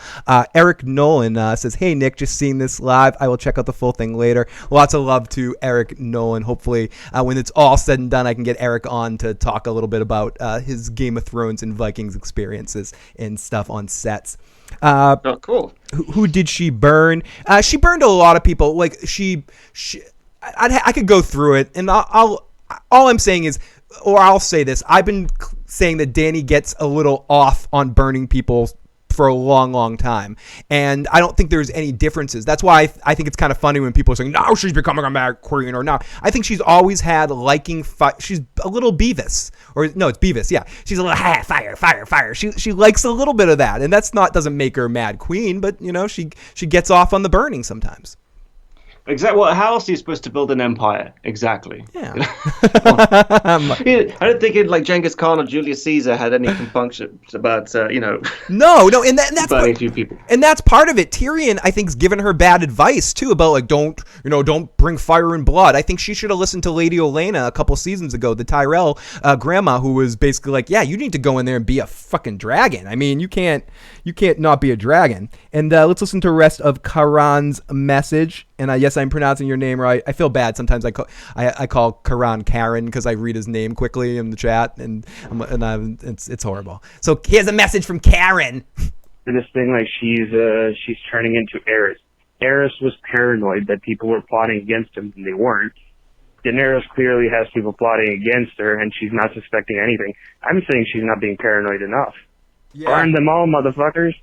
Eric Nolan says, "Hey Nick, just seeing this live. I will check out the full thing later." Lots of love to Eric Nolan. Hopefully, when it's all said and done, I can get Eric on to talk a little bit about his Game of Thrones and Vikings experiences and stuff on sets. Oh, cool. Who did she burn? She burned a lot of people. Like I could go through it, and all I'm saying is, or I'll say this: I've been saying that Dany gets a little off on burning people for a long, long time, and I don't think there's any differences. That's why I think it's kind of funny when people are saying, "No, she's becoming a mad queen," or "No." I think she's always had liking. She's a little Beavis, or no, it's Beavis. Yeah, she's a little fire. She likes a little bit of that, and doesn't make her mad queen, but you know, she gets off on the burning sometimes. Exactly. Well, how else are you supposed to build an empire? Exactly. Yeah. I don't think like Genghis Khan or Julius Caesar had any compunctions about No, and that's burning a few people. And that's part of it. Tyrion, I think, has given her bad advice too about like don't bring fire and blood. I think she should have listened to Lady Olenna a couple seasons ago, the Tyrell grandma, who was basically like, yeah, you need to go in there and be a fucking dragon. I mean, you can't not be a dragon. And let's listen to the rest of Karan's message. And yes, I'm pronouncing your name right. I feel bad sometimes. I call Karan Karen because I read his name quickly in the chat, and it's horrible. So here's a message from Karen. This thing, like she's turning into Aerys. Aerys was paranoid that people were plotting against him, and they weren't. Daenerys clearly has people plotting against her, and she's not suspecting anything. I'm saying she's not being paranoid enough. Yeah. Burn them all, motherfuckers.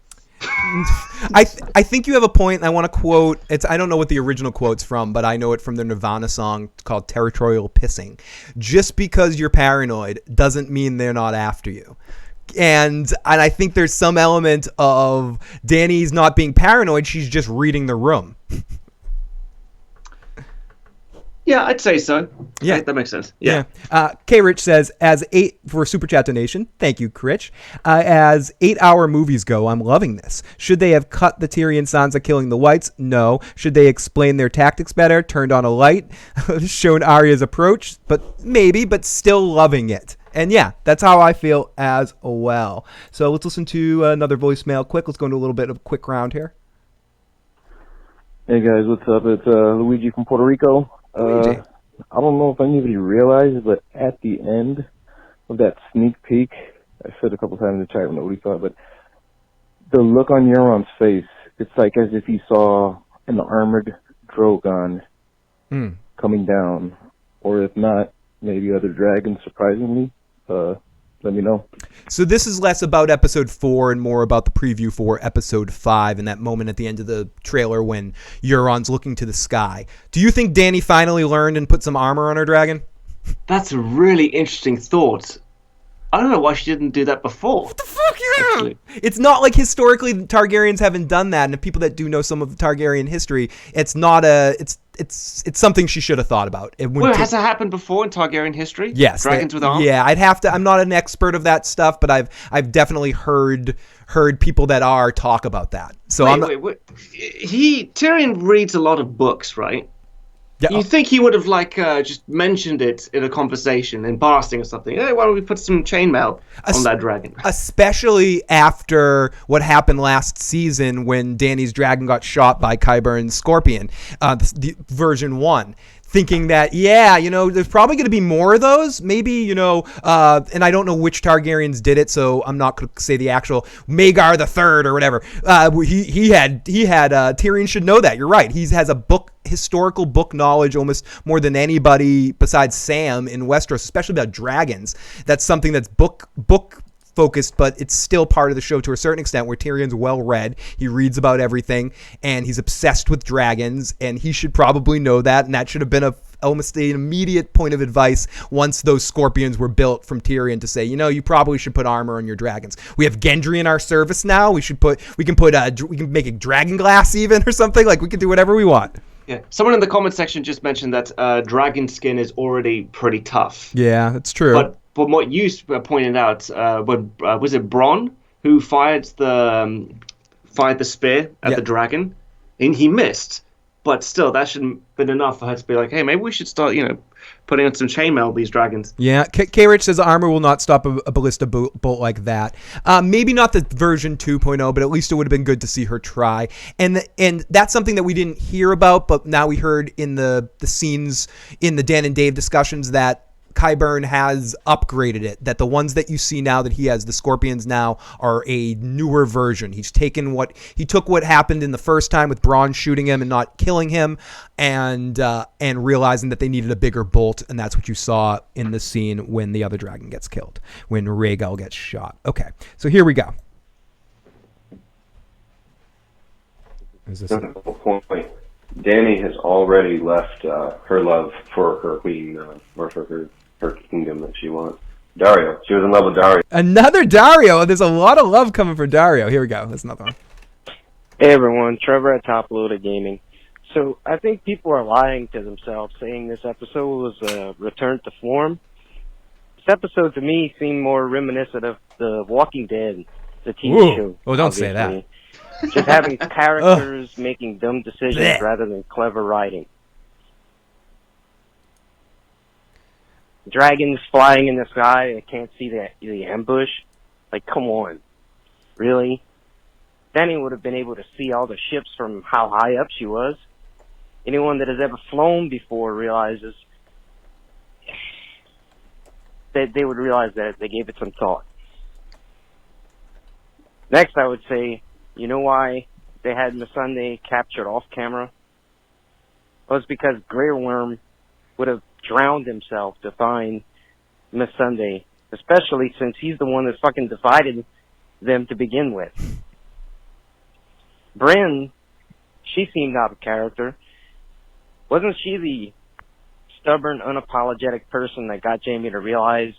I think you have a point. I want to quote. I don't know what the original quote's from, but I know it from the Nirvana song called "Territorial Pissing." Just because you're paranoid doesn't mean they're not after you. And I think there's some element of Dany's not being paranoid. She's just reading the room. Yeah, I'd say so. Yeah, that makes sense. Yeah. K. Rich says, for Super Chat donation, thank you, Rich. As 8-hour movies go, I'm loving this. Should they have cut the Tyrion Sansa killing the Whites? No. Should they explain their tactics better? Turned on a light, shown Arya's approach? But maybe, but still loving it. And yeah, that's how I feel as well. So let's listen to another voicemail quick. Let's go into a little bit of a quick round here. Hey guys, what's up? It's Luigi from Puerto Rico. I don't know if anybody realized, but at the end of that sneak peek, I said a couple times in the chat, nobody saw it, but the look on Euron's face, it's like as if he saw an armored Drogon coming down, or if not, maybe other dragons, surprisingly. let me know. So this is less about episode 4 and more about the preview for episode 5 and that moment at the end of the trailer when Euron's looking to the sky. Do you think Dany finally learned and put some armor on her dragon? That's a really interesting thought. I don't know why she didn't do that before. What the fuck, yeah? It's not like historically Targaryens haven't done that, and the people that do know some of the Targaryen history, it's not a... It's something she should have thought about. Has it happened before in Targaryen history? Yes. Dragons with armor? Yeah, I'd have to... I'm not an expert of that stuff, but I've definitely heard people that are talk about that. So wait. Tyrion reads a lot of books, right? Yeah. You think he would have just mentioned it in a conversation in passing or something? Hey, why don't we put some chainmail on that dragon? Especially after what happened last season when Dany's dragon got shot by Qyburn's scorpion, the version 1. Thinking that, there's probably going to be more of those. Maybe, and I don't know which Targaryens did it, so I'm not going to say the actual Maegor the Third or whatever. He had Tyrion should know that. You're right. He has a historical book knowledge almost more than anybody besides Sam in Westeros, especially about dragons. That's something that's book focused, but it's still part of the show to a certain extent where Tyrion's well read. He reads about everything and he's obsessed with dragons, and he should probably know that, and that should have been almost an immediate point of advice once those scorpions were built from Tyrion to say, you probably should put armor on your dragons. We have Gendry in our service now. We can make a dragon glass even or something. Like, we can do whatever we want. Yeah, someone in the comment section just mentioned that dragon skin is already pretty tough. Yeah, that's true. But what you pointed out, was it Bronn who fired the spear at the dragon, and he missed. But still, that shouldn't have been enough for her to be like, hey, maybe we should start, putting on some chainmail on these dragons. Yeah, K-Rich says armor will not stop a ballista bolt like that. Maybe not the version 2.0, but at least it would have been good to see her try. And that's something that we didn't hear about, but now we heard in the scenes in the Dan and Dave discussions that Qyburn has upgraded it, that the ones that you see now that he has, the Scorpions now, are a newer version. He took what happened in the first time with Bronn shooting him and not killing him, and realizing that they needed a bigger bolt, and that's what you saw in the scene when the other dragon gets killed, when Rhaegal gets shot. Okay, so here we go. Is this point? Dany has already left her love for her queen, or for her kingdom that she wants. Dario. She was in love with Dario. Another Dario. There's a lot of love coming for Dario. Here we go. That's another one. Hey everyone, Trevor at Top Loaded Gaming. So I think people are lying to themselves saying this episode was a return to form. This episode to me seemed more reminiscent of The Walking Dead, the TV show. Oh, don't say that. Just having characters making dumb decisions rather than clever writing. Dragons flying in the sky, I can't see the ambush. Like, come on. Really? Dany would have been able to see all the ships from how high up she was. Anyone that has ever flown before realizes that they would realize that they gave it some thought. Next, I would say, you know why they had Missandei captured off camera? Well, it's because Grey Worm would have drowned himself to find Missandei, especially since he's the one that fucking divided them to begin with. Brienne, she seemed out of character. Wasn't she the stubborn, unapologetic person that got Jaime to realize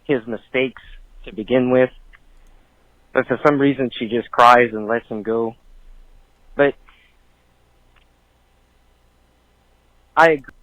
his mistakes to begin with? But for some reason, she just cries and lets him go. But I agree.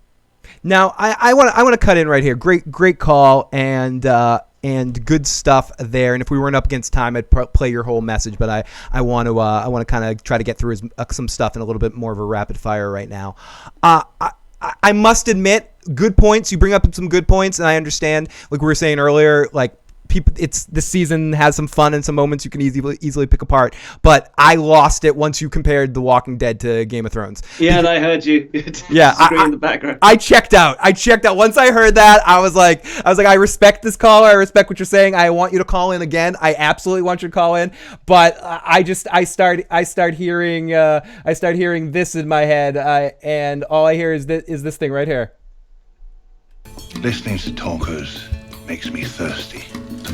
Now, I want to cut in right here. Great call and good stuff there. And if we weren't up against time, I'd play your whole message. But I want to kind of try to get through some stuff in a little bit more of a rapid fire right now. I must admit, good points. You bring up some good points, and I understand. Like we were saying earlier, like. This season has some fun and some moments you can easily pick apart, but I lost it once you compared The Walking Dead to Game of Thrones. Yeah, and I heard you. Yeah, in the background. I checked out. Once I heard that, I was like, I respect this caller. I respect what you're saying. I want you to call in again. I absolutely want you to call in, but I start hearing this in my head, and all I hear is this thing right here. Listening to talkers makes me thirsty.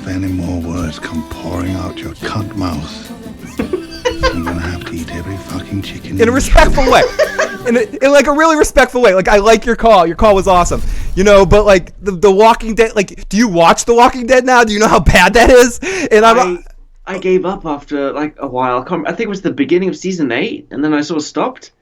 If any more words come pouring out your cunt mouth, I'm gonna have to eat every fucking chicken. In a respectful way. In like a really respectful way. Like, I like your call. Your call was awesome. You know, but like the Walking Dead, like, do you watch The Walking Dead now? Do you know how bad that is? And I gave up after like a while. I think it was the beginning of season 8, and then I sort of stopped.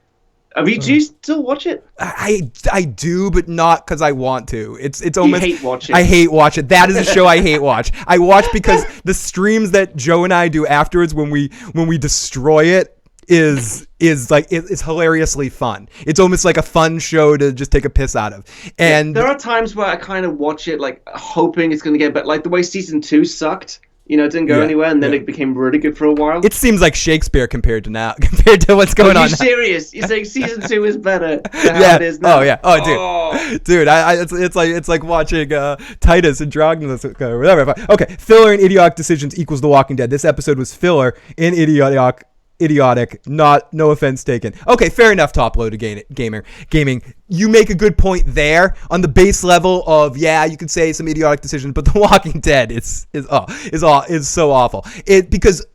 Do you still watch it? I do, but not because I want to. It's almost. You hate watch it. I hate watch it. That is a show I hate watch. I watch because the streams that Joe and I do afterwards when we destroy it is like it's hilariously fun. It's almost like a fun show to just take a piss out of. And there are times where I kind of watch it like hoping it's going to get better. Like the way season 2 sucked. You know, it didn't go anywhere, and then it became really good for a while. It seems like Shakespeare compared to what's going on. Are you serious? You're saying season 2 is better than yeah. how it is now? Oh yeah. Oh dude, it's like watching Titus and Dragons or whatever. Okay, filler and idiotic decisions equals The Walking Dead. This episode was filler and idiotic. No offense taken. Okay, fair enough. Top loaded gaming. You make a good point there on the base level of you could say some idiotic decisions, but The Walking Dead is so awful. Because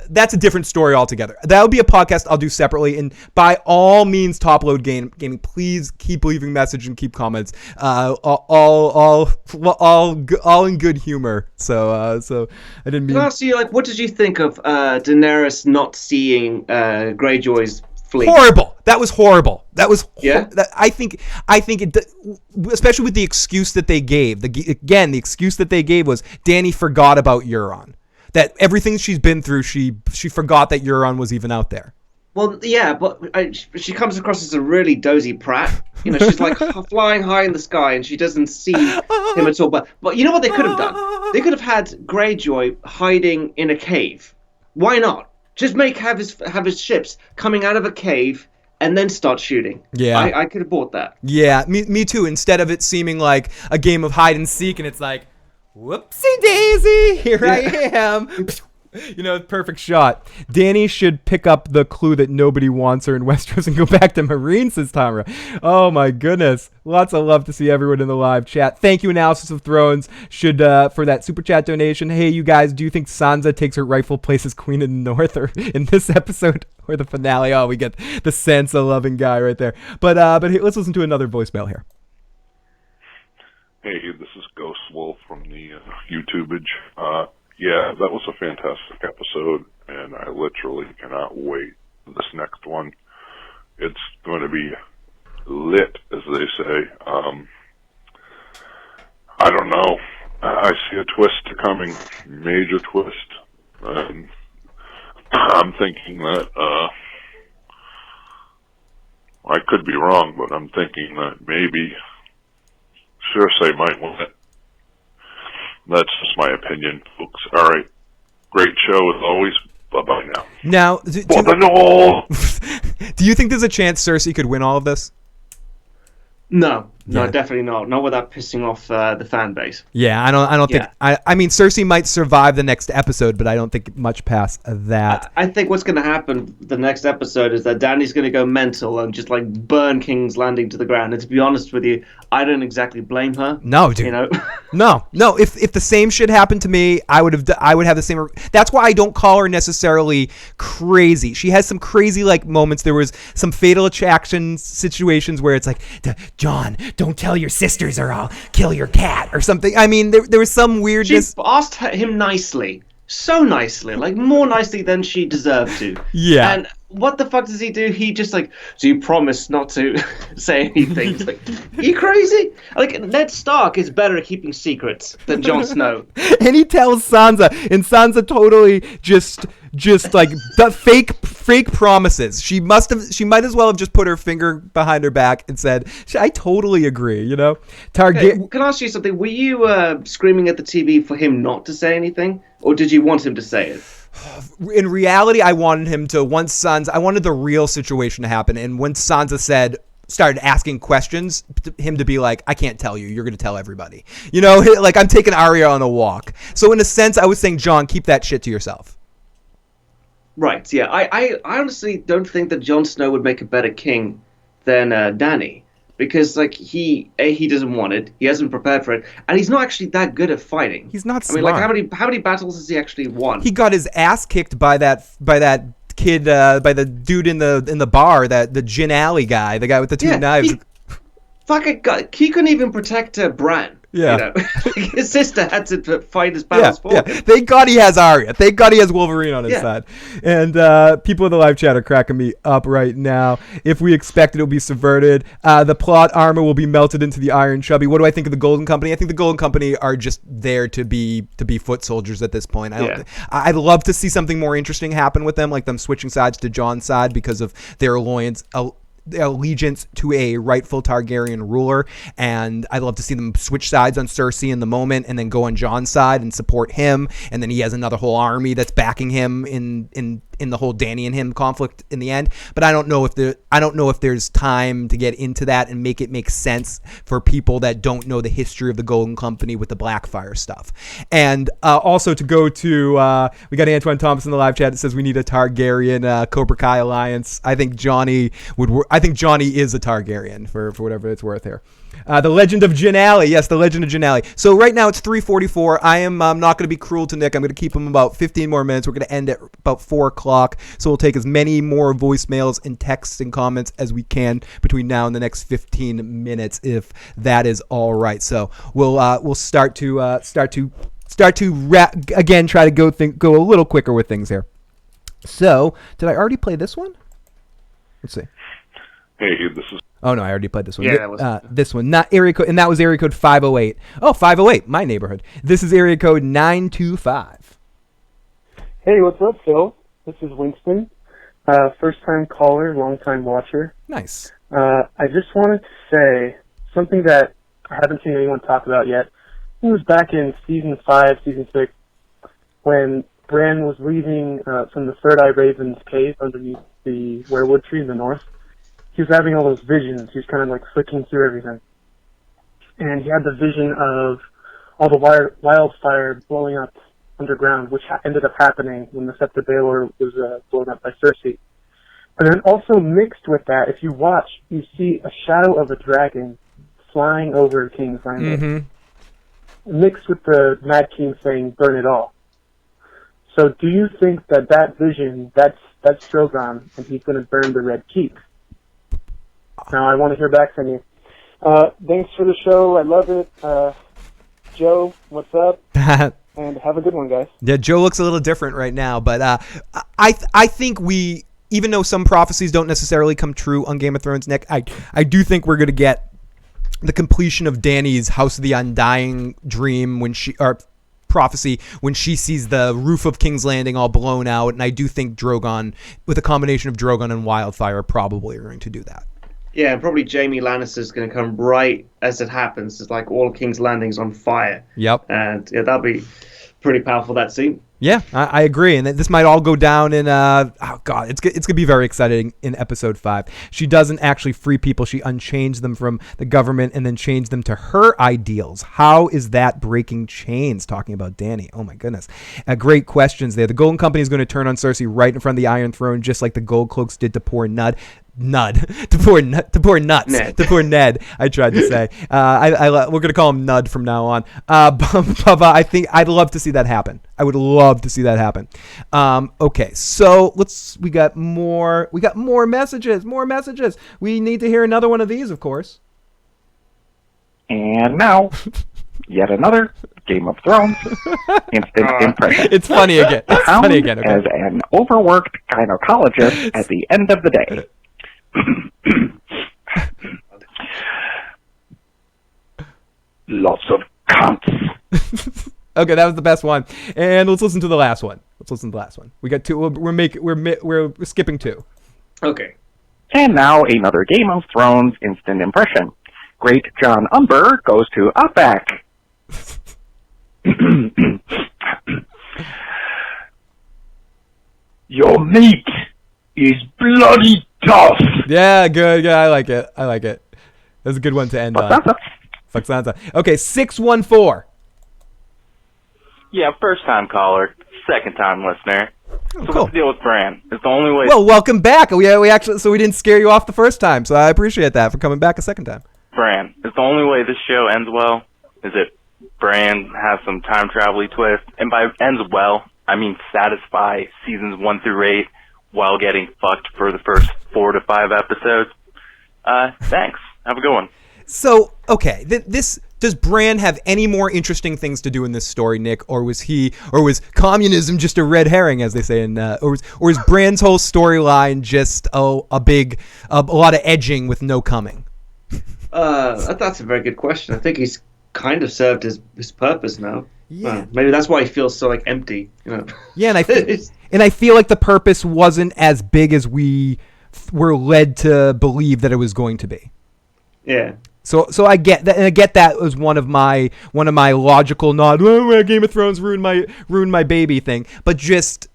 that's a different story altogether. That'll be a podcast I'll do separately. And by all means, top load gaming. Please keep leaving messages and keep comments. All in good humor. So I didn't mean. Can I ask you, like, what did you think of Daenerys not seeing Greyjoy's fleet? Horrible. That was horrible. That was I think it, especially with the excuse that they gave. The excuse that they gave was Dany forgot about Euron. That everything she's been through, she forgot that Euron was even out there. Well, yeah, but she comes across as a really dozy prat. You know, she's like flying high in the sky, and she doesn't see him at all. But you know what they could have done? They could have had Greyjoy hiding in a cave. Why not? Just have his ships coming out of a cave and then start shooting. Yeah, I could have bought that. Yeah, me too. Instead of it seeming like a game of hide and seek, and it's like, whoopsie daisy, here I am. You know, perfect shot. Dany should pick up the clue that nobody wants her in Westeros and go back to Marine, says Tamara. Oh my goodness. Lots of love to see everyone in the live chat. Thank you, Analysis of Thrones, for that super chat donation. Hey, you guys, do you think Sansa takes her rightful place as Queen of the North, or in this episode or the finale? Oh, we get the Sansa loving guy right there. But hey, let's listen to another voicemail here. Hey, this is Ghost Wolf from the YouTubeage. Yeah, that was a fantastic episode, and I literally cannot wait for this next one. It's going to be lit, as they say. I don't know. I see a twist coming, major twist. I'm thinking that, I could be wrong, but I'm thinking that maybe Cersei might win it. That's just my opinion, folks. All right. Great show as always. Bye-bye now. Now, do you think there's a chance Cersei could win all of this? No, definitely not. Not without pissing off the fan base. Yeah, I don't think. I mean, Cersei might survive the next episode, but I don't think much past that. I think what's going to happen the next episode is that Dany's going to go mental and just like burn King's Landing to the ground. And to be honest with you, I don't exactly blame her. No, dude. You know? No. If the same shit happened to me, I would have the same. That's why I don't call her necessarily crazy. She has some crazy like moments. There was some Fatal Attraction situations where it's like, John, don't tell your sisters or I'll kill your cat or something. I mean, there was some weirdness. She asked him nicely. So nicely. Like, more nicely than she deserved to. Yeah. And what the fuck does he do? He just like, do you promise not to say anything? It's like, are you crazy? Like, Ned Stark is better at keeping secrets than Jon Snow. And he tells Sansa, and Sansa totally just like the fake promises. She might as well have just put her finger behind her back and said, I totally agree, you know? Can I ask you something? Were you screaming at the TV for him not to say anything? Or did you want him to say it? In reality, I wanted him to, I wanted the real situation to happen. And when Sansa started asking questions, him to be like, I can't tell you, you're going to tell everybody. You know, like I'm taking Arya on a walk. So in a sense, I was saying, John, keep that shit to yourself. Right, yeah. I honestly don't think that Jon Snow would make a better king than Dany. because like he doesn't want it, he hasn't prepared for it, and he's not actually that good at fighting. He's not I mean, like smart. how many battles has he actually won? He got his ass kicked by that kid, by the dude in the bar, the Gin Alley guy, the guy with the two knives. He couldn't even protect Bran. Yeah. You know? His sister had to fight his battles for him. Thank God he has Arya. Thank God he has Wolverine on his side. And people in the live chat are cracking me up right now. If we expect it'll be subverted, the plot armor will be melted into the Iron Chubby. What do I think of the Golden Company? I think the Golden Company are just there to be foot soldiers at this point. I'd love to see something more interesting happen with them, like them switching sides to Jon's side because of their allegiance to a rightful Targaryen ruler, and I'd love to see them switch sides on Cersei in the moment and then go on Jon's side and support him, and then he has another whole army that's backing him in the whole Dany and him conflict in the end. But I don't know if there's time to get into that and make it make sense for people that don't know the history of the Golden Company with the Blackfire stuff. And also to go to we got Antoine Thomas in the live chat that says we need a Targaryen Cobra Kai alliance. I think Johnny is a Targaryen for whatever it's worth here. The Legend of Gin Alley. Yes, the Legend of Gin Alley. So right now it's 3:44. I am not going to be cruel to Nick. I'm going to keep him about 15 more minutes. We're going to end at about 4 o'clock. So we'll take as many more voicemails and texts and comments as we can between now and the next 15 minutes, if that is all right. So we'll start to again try to go a little quicker with things here. So did I already play this one? Let's see. Hey, this is... Oh, no, I already played this one. Yeah, that was... this one, not area code, and that was area code 508. Oh, 508, my neighborhood. This is area code 925. Hey, what's up, Phil? This is Winston. First-time caller, long-time watcher. Nice. I just wanted to say something that I haven't seen anyone talk about yet. It was back in Season 5, Season 6, when Bran was leaving from the Third Eye Raven's cave underneath the werewood tree in the north. He was having all those visions. He was kind of like flicking through everything. And he had the vision of all the wildfire blowing up underground, which ended up happening when the Scepter Baelor was blown up by Cersei. But then also mixed with that, if you watch, you see a shadow of a dragon flying over King's Landing. Mm-hmm. Mixed with the Mad King saying, burn it all. So do you think that vision, that's Drogon, and he's going to burn the Red Keep? Now, I want to hear back from you. Thanks for the show. I love it. Joe, what's up? And have a good one, guys. Yeah, Joe looks a little different right now, but I think even though some prophecies don't necessarily come true on Game of Thrones, Nick, I do think we're going to get the completion of Dany's House of the Undying dream prophecy when she sees the roof of King's Landing all blown out, and I do think Drogon, with a combination of Drogon and Wildfire, probably are going to do that. Yeah, and probably Jaime Lannister's going to come right as it happens. It's like all King's Landing's on fire. Yep. And yeah, that'll be pretty powerful, that scene. Yeah, I agree, and this might all go down in it's gonna be very exciting in episode 5. She doesn't actually free people; she unchains them from the government and then chains them to her ideals. How is that breaking chains? Talking about Dany. Oh my goodness, great questions there. The Golden Company is going to turn on Cersei right in front of the Iron Throne, just like the Gold Cloaks did to poor Ned. To poor Ned. I tried to say. We're gonna call him Nud from now on. But I think I'd love to see that happen. I would love to see that happen. Okay, so we got more messages. We need to hear another one of these, of course. And now, yet another Game of Thrones instant impression. It's funny again. Okay. As an overworked gynecologist at the end of the day. Lots of cunts. Okay, that was the best one, and let's listen to the last one. We got 2. We're skipping 2. Okay. And now another Game of Thrones instant impression. Great John Umber goes to Outback. Your meat is bloody tough. Yeah, good. I like it. That's a good one to end on. Faxanza. Okay, 614. Yeah, first time caller, second time listener. So what's the deal with Bran? It's the only way. Well, welcome back. We actually, so we didn't scare you off the first time. So I appreciate that for coming back a second time. Bran. It's the only way this show ends well. Is it Bran has some time travel twist, and by ends well, I mean satisfy seasons 1 through 8 while getting fucked for the first 4 to 5 episodes. Thanks. Have a good one. So, okay, does Bran have any more interesting things to do in this story, Nick, or was communism just a red herring, as they say or is Bran's whole storyline just a lot of edging with no coming? That's a very good question. I think he's kind of served his purpose now. Yeah, maybe that's why he feels so like empty. Yeah, and I feel like the purpose wasn't as big as we were led to believe that it was going to be. Yeah. So I get that, and I get that was one of my logical Game of Thrones ruined my baby thing, but just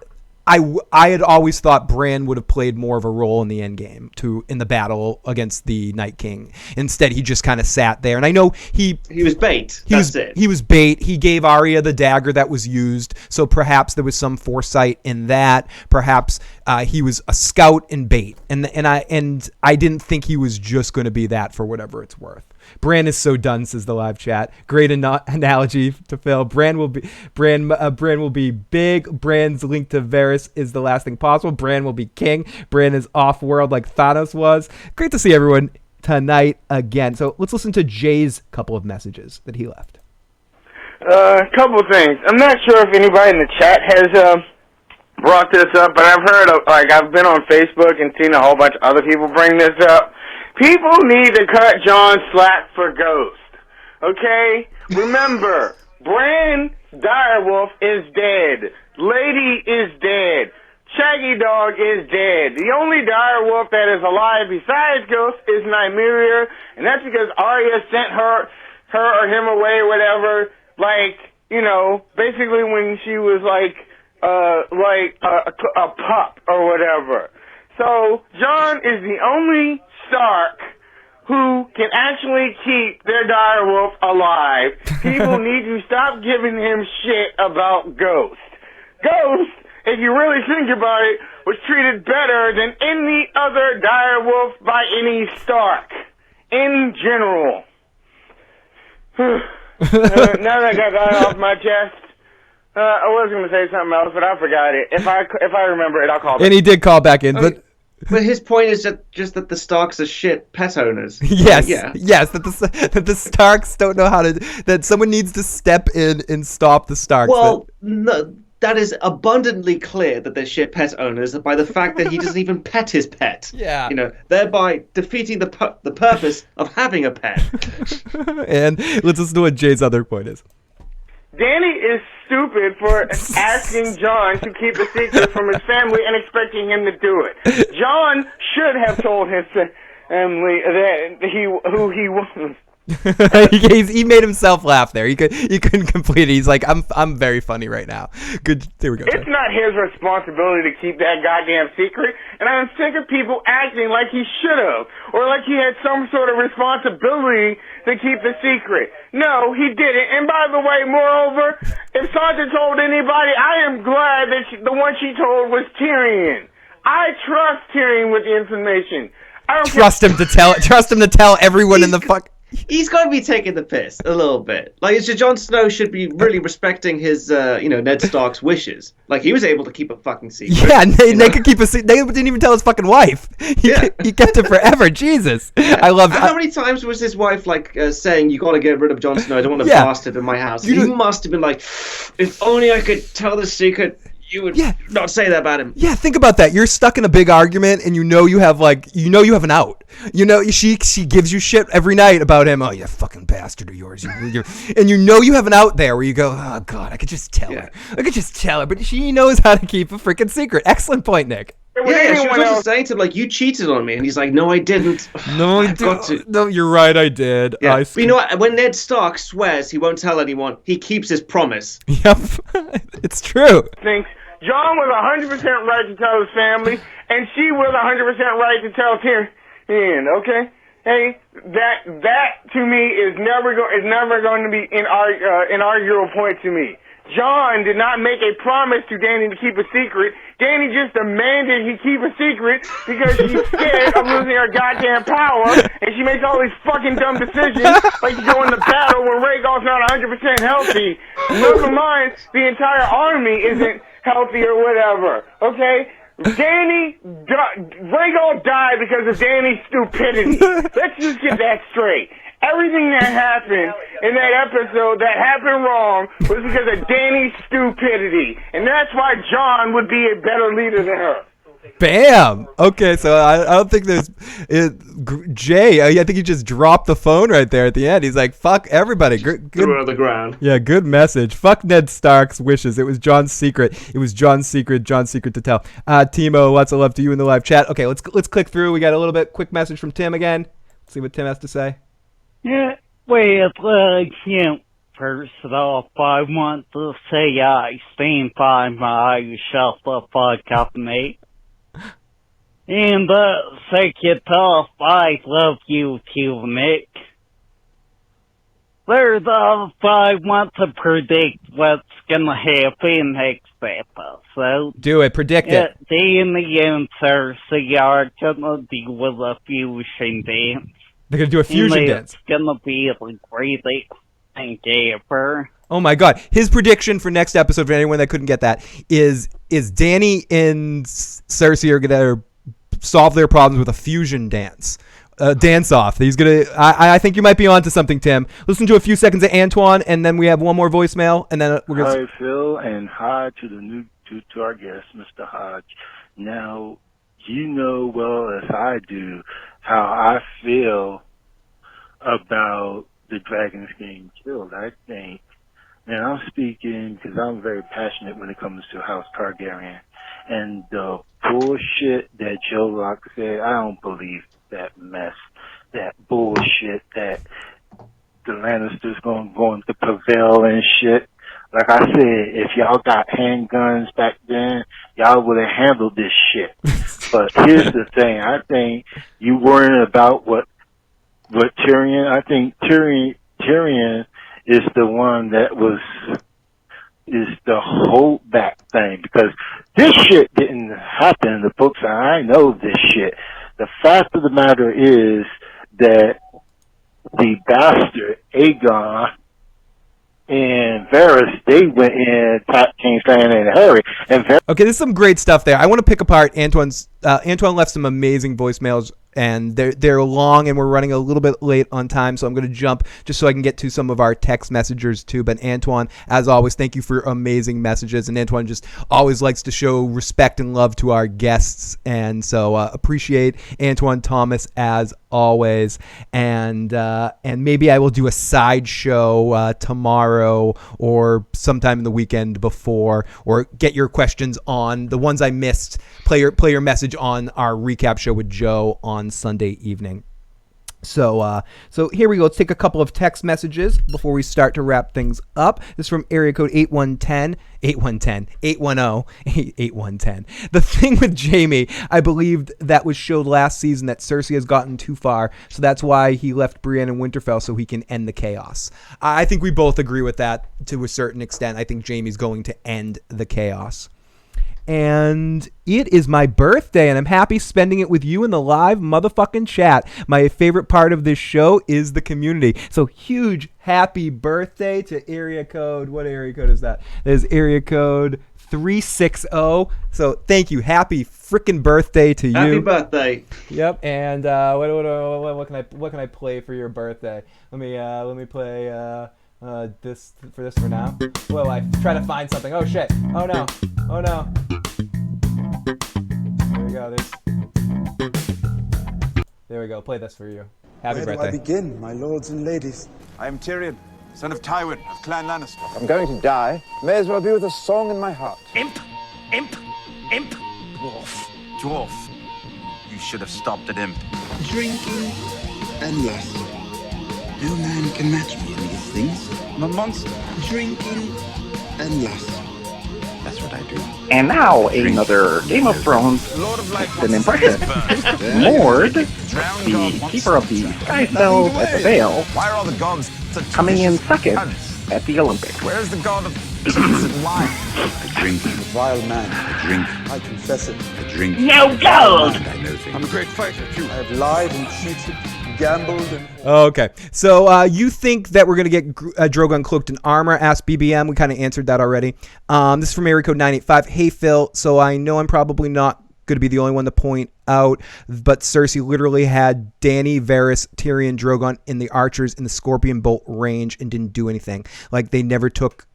I had always thought Bran would have played more of a role in the end game in the battle against the Night King. Instead, he just kind of sat there, and I know he was bait. He was bait. He gave Arya the dagger that was used, so perhaps there was some foresight in that. Perhaps he was a scout and bait, and I didn't think he was just going to be that for whatever it's worth. Bran is so done, says the live chat. Great analogy to Phil. Bran will be big. Bran's link to Varys is the last thing possible. Bran will be king. Bran is off-world like Thanos was. Great to see everyone tonight again. So let's listen to Jay's couple of messages that he left. A couple things. I'm not sure if anybody in the chat has brought this up, but I've heard I've been on Facebook and seen a whole bunch of other people bring this up. People need to cut Jon slack for Ghost. Okay? Remember, Bran direwolf is dead. Lady is dead. Shaggy Dog is dead. The only direwolf that is alive besides Ghost is Nymeria, and that's because Arya sent her or him away or whatever, basically when she was a pup or whatever. So, Jon is the only Stark who can actually keep their direwolf alive. People need to stop giving him shit about Ghost. Ghost, if you really think about it, was treated better than any other direwolf by any Stark. In general. Now that I got that off my chest, I was going to say something else, but I forgot it. If I remember it, I'll call back. And he did call back in, But his point is that the Starks are shit pet owners. Yes, that the Starks don't know how to. That someone needs to step in and stop the Starks. Well, no, that is abundantly clear that they're shit pet owners by the fact that he doesn't even pet his pet. Yeah, thereby defeating the purpose of having a pet. And let's listen to what Jay's other point is. Dany is stupid for asking Jon to keep a secret from his family and expecting him to do it. Jon should have told his family that who he was. He made himself laugh there. He couldn't complete it. He's like, I'm very funny right now. Good. There we go. It's not his responsibility to keep that goddamn secret, and I'm sick of people acting like he should have, or like he had some sort of responsibility to keep the secret. No, he didn't. And by the way, moreover, if Sansa told anybody, I am glad that the one she told was Tyrion. I trust Tyrion with the information. I don't trust him to tell. Trust him to tell everyone in the fuck. He's got to be taking the piss a little bit. Jon Snow should be really respecting his, Ned Stark's wishes. He was able to keep a fucking secret. Yeah, they could keep a secret. They didn't even tell his fucking wife. He kept it forever. Jesus, yeah. I love. How many times was his wife saying, "You got to get rid of Jon Snow. I don't want a bastard in my house." He must have been like, "If only I could tell the secret." You would not say that about him. Yeah, think about that. You're stuck in a big argument, and you have an out. She gives you shit every night about him. Oh, you fucking bastard of yours. And you have an out there where you go, oh God, I could just tell her. I could just tell her, but she knows how to keep a freaking secret. Excellent point, Nick. Yeah, she was also saying to him, you cheated on me. And he's like, no, I didn't. No, I didn't. No, you're right, I did. Yeah. But you know what? When Ned Stark swears he won't tell anyone, he keeps his promise. Yep, it's true. Thinks Jon was 100% right to tell his family, and she was 100% right to tell Tyrion, okay? Hey, that to me is never going to be an arguable point to me. Jon did not make a promise to Dany to keep a secret. Dany just demanded he keep a secret because she's scared of losing her goddamn power, and she makes all these fucking dumb decisions, like to go into battle when Rhaegal's not 100% healthy. Never mind, the entire army isn't healthy or whatever, okay? Rhaegal died because of Dany's stupidity. Let's just get that straight. Everything that happened in that episode that happened wrong was because of Dany's stupidity. And that's why Jon would be a better leader than her. Bam! Okay, so I don't think there's... Jay, I think he just dropped the phone right there at the end. He's like, fuck everybody. Good, Threw it on the ground. Yeah, good message. Fuck Ned Stark's wishes. It was Jon's secret. It was Jon's secret to tell. Timo, lots of love to you in the live chat. Okay, let's click through. We got a little bit quick message from Tim again. Let's see what Tim has to say. Yeah, well, first off, I want to say I stand by my shut the fuck up, mate. And, second off, I love you too, Nick. Third off, I want to predict what's gonna happen next episode. Do it, predict it. Dany and Cersei are gonna do with a fusion dance. They're going to do a fusion dance. It's going to be the greatest thing ever. Oh my god. His prediction for next episode, for anyone that couldn't get that, is Dany and Cersei are going to solve their problems with a fusion dance. Dance off. He's going to... I think you might be onto something, Tim. Listen to a few seconds of Antoine, and then we have one more voicemail, and then we're going to... Hi, Phil, and hi to our guest, Mr. Hodge. Now, you know well as I do how I feel about the dragons getting killed. I think, and I'm speaking because I'm very passionate when it comes to House Targaryen, and the bullshit that Joe Locke said, I don't believe that mess, that bullshit that the Lannisters going to prevail and shit. Like I said, if y'all got handguns back then, y'all would have handled this shit. But here's the thing. I think you worrying about what Tyrion, I think Tyrion is the one that is the holdback thing, because this shit didn't happen in the books, and I know this shit. The fact of the matter is that the bastard Aegon and Varys, they went in, attacked King's Landing and Harry. Okay, there's some great stuff there. I want to pick apart Antoine's... Antoine left some amazing voicemails, and they're long, and we're running a little bit late on time, so I'm going to jump just so I can get to some of our text messengers too. But Antoine, as always, thank you for amazing messages, and Antoine just always likes to show respect and love to our guests, and so appreciate Antoine Thomas as always. And maybe I will do a side show tomorrow or sometime in the weekend before, or get your questions on the ones I missed. Play your message on our recap show with Joe on Sunday evening. So here we go. Let's take a couple of text messages before we start to wrap things up. This is from area code 810. The thing with Jaime, I believed that was showed last season that Cersei has gotten too far, so that's why he left Brienne in Winterfell so he can end the chaos. I think we both agree with that to a certain extent. I think Jaime's going to end the chaos. And it is my birthday, and I'm happy spending it with you in the live motherfucking chat. My favorite part of this show is the community. So huge happy birthday to area code. What area code is that? That is area code 360. So thank you. Happy freaking birthday to you. Happy birthday. Yep. And what can I play for your birthday? Let me play this for now. Well, I try to find something. Oh shit. Oh no. There we go. There we go. Play this for you. Happy birthday. Where do I begin, my lords and ladies? I am Tyrion, son of Tywin of Clan Lannister. I'm going to die. May as well be with a song in my heart. Imp! Dwarf. You should have stopped at imp. Drinking and lust. No man can match me in these things. I'm a monster. Drinking and lust. That's what I do. And now another Game of Thrones an impression. Mord, the keeper of the sky cells at the Vale, Why are all the gods such coming in second cunts? at the Olympics. Where's the god of wine. I drink. A vile man. I drink. I confess it. I drink. No gold! I know things. I'm a great fighter too. I have lied and cheated, gambled and... Okay, so you think that we're going to get Drogon cloaked in armor? Asked BBM. We kind of answered that already. This is from area code 985. Hey, Phil, so I know I'm probably not going to be the only one to point out, but Cersei literally had Dany, Varys, Tyrion, Drogon in the archers in the Scorpion Bolt range and didn't do anything. Like, I never took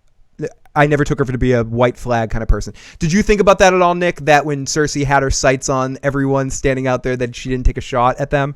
her to be a white flag kind of person. Did you think about that at all, Nick, that when Cersei had her sights on everyone standing out there that she didn't take a shot at them?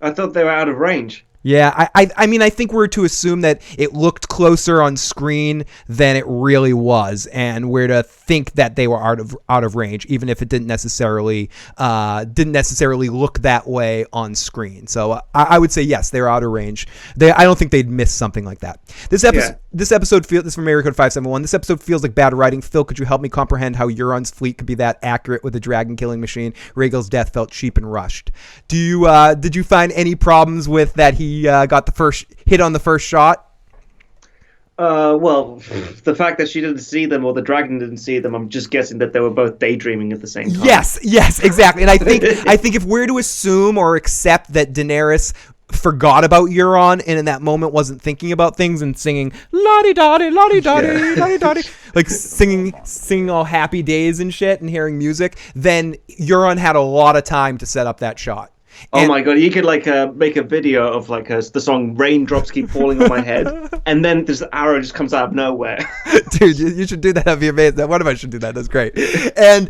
I thought they were out of range. Yeah, I mean, I think we're to assume that it looked closer on screen than it really was, and we're to think that they were out of range, even if it didn't necessarily look that way on screen. So I would say yes, they were out of range. I don't think they'd miss something like that. This episode feels. This is from Area Code 571. This episode feels like bad writing. Phil, could you help me comprehend how Euron's fleet could be that accurate with a dragon killing machine? Rhaegal's death felt cheap and rushed. Did you find any problems with that? He got the first hit on the first shot. Well, the fact that she didn't see them or the dragon didn't see them, I'm just guessing that they were both daydreaming at the same time. Yes, exactly. And I think if we're to assume or accept that Daenerys forgot about Euron and in that moment wasn't thinking about things and singing la-di-da-di, la-di-da-di, la-di-da-di, like singing all happy days and shit and hearing music, then Euron had a lot of time to set up that shot. Oh my god, you could make a video of the song Raindrops Keep Falling on My Head, and then this arrow just comes out of nowhere. Dude, you should do that. That'd be amazing. One of us should do that. That's great. And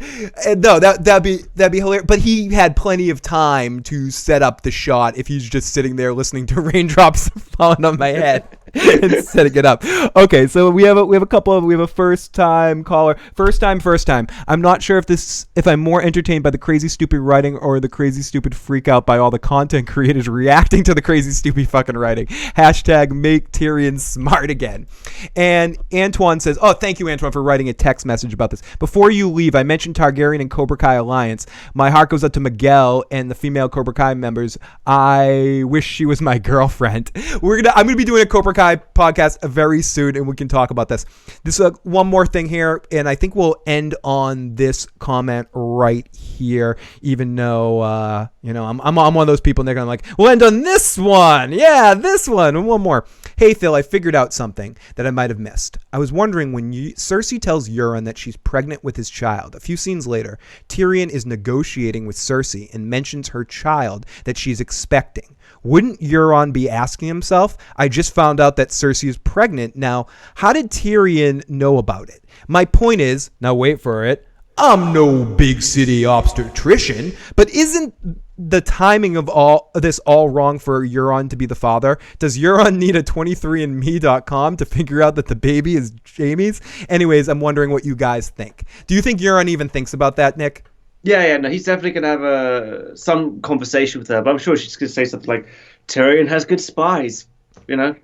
no, that'd be hilarious. But he had plenty of time to set up the shot if he's just sitting there listening to raindrops falling on my head and setting it up. Okay, so we have a first time caller. First time. I'm not sure if I'm more entertained by the crazy stupid writing or the crazy stupid freak out by all the content creators reacting to the crazy stupid fucking writing. # make Tyrion smart again. And Antoine says, oh, thank you, Antoine, for writing a text message about this. Before you leave, I mentioned Targaryen and Cobra Kai alliance. My heart goes out to Miguel and the female Cobra Kai members. I wish she was my girlfriend. I'm gonna be doing a Cobra Kai podcast very soon, and we can talk about this. This one more thing here, and I think we'll end on this comment right here, even though I'm one of those people and they're gonna we'll end on this one. Yeah, this one. And one more. Hey Phil, I figured out something that I might have missed. I was wondering when Cersei tells Euron that she's pregnant with his child. A few scenes later, Tyrion is negotiating with Cersei and mentions her child that she's expecting. Wouldn't Euron be asking himself, I just found out that Cersei is pregnant. Now, how did Tyrion know about it? My point is, now wait for it, I'm no big city obstetrician, but isn't the timing of all this all wrong for Euron to be the father? Does Euron need a 23andme.com to figure out that the baby is Jaime's? Anyways, I'm wondering what you guys think. Do you think Euron even thinks about that, Nick? Yeah, no, he's definitely going to have some conversation with her, but I'm sure she's going to say something like, Tyrion has good spies. Yeah.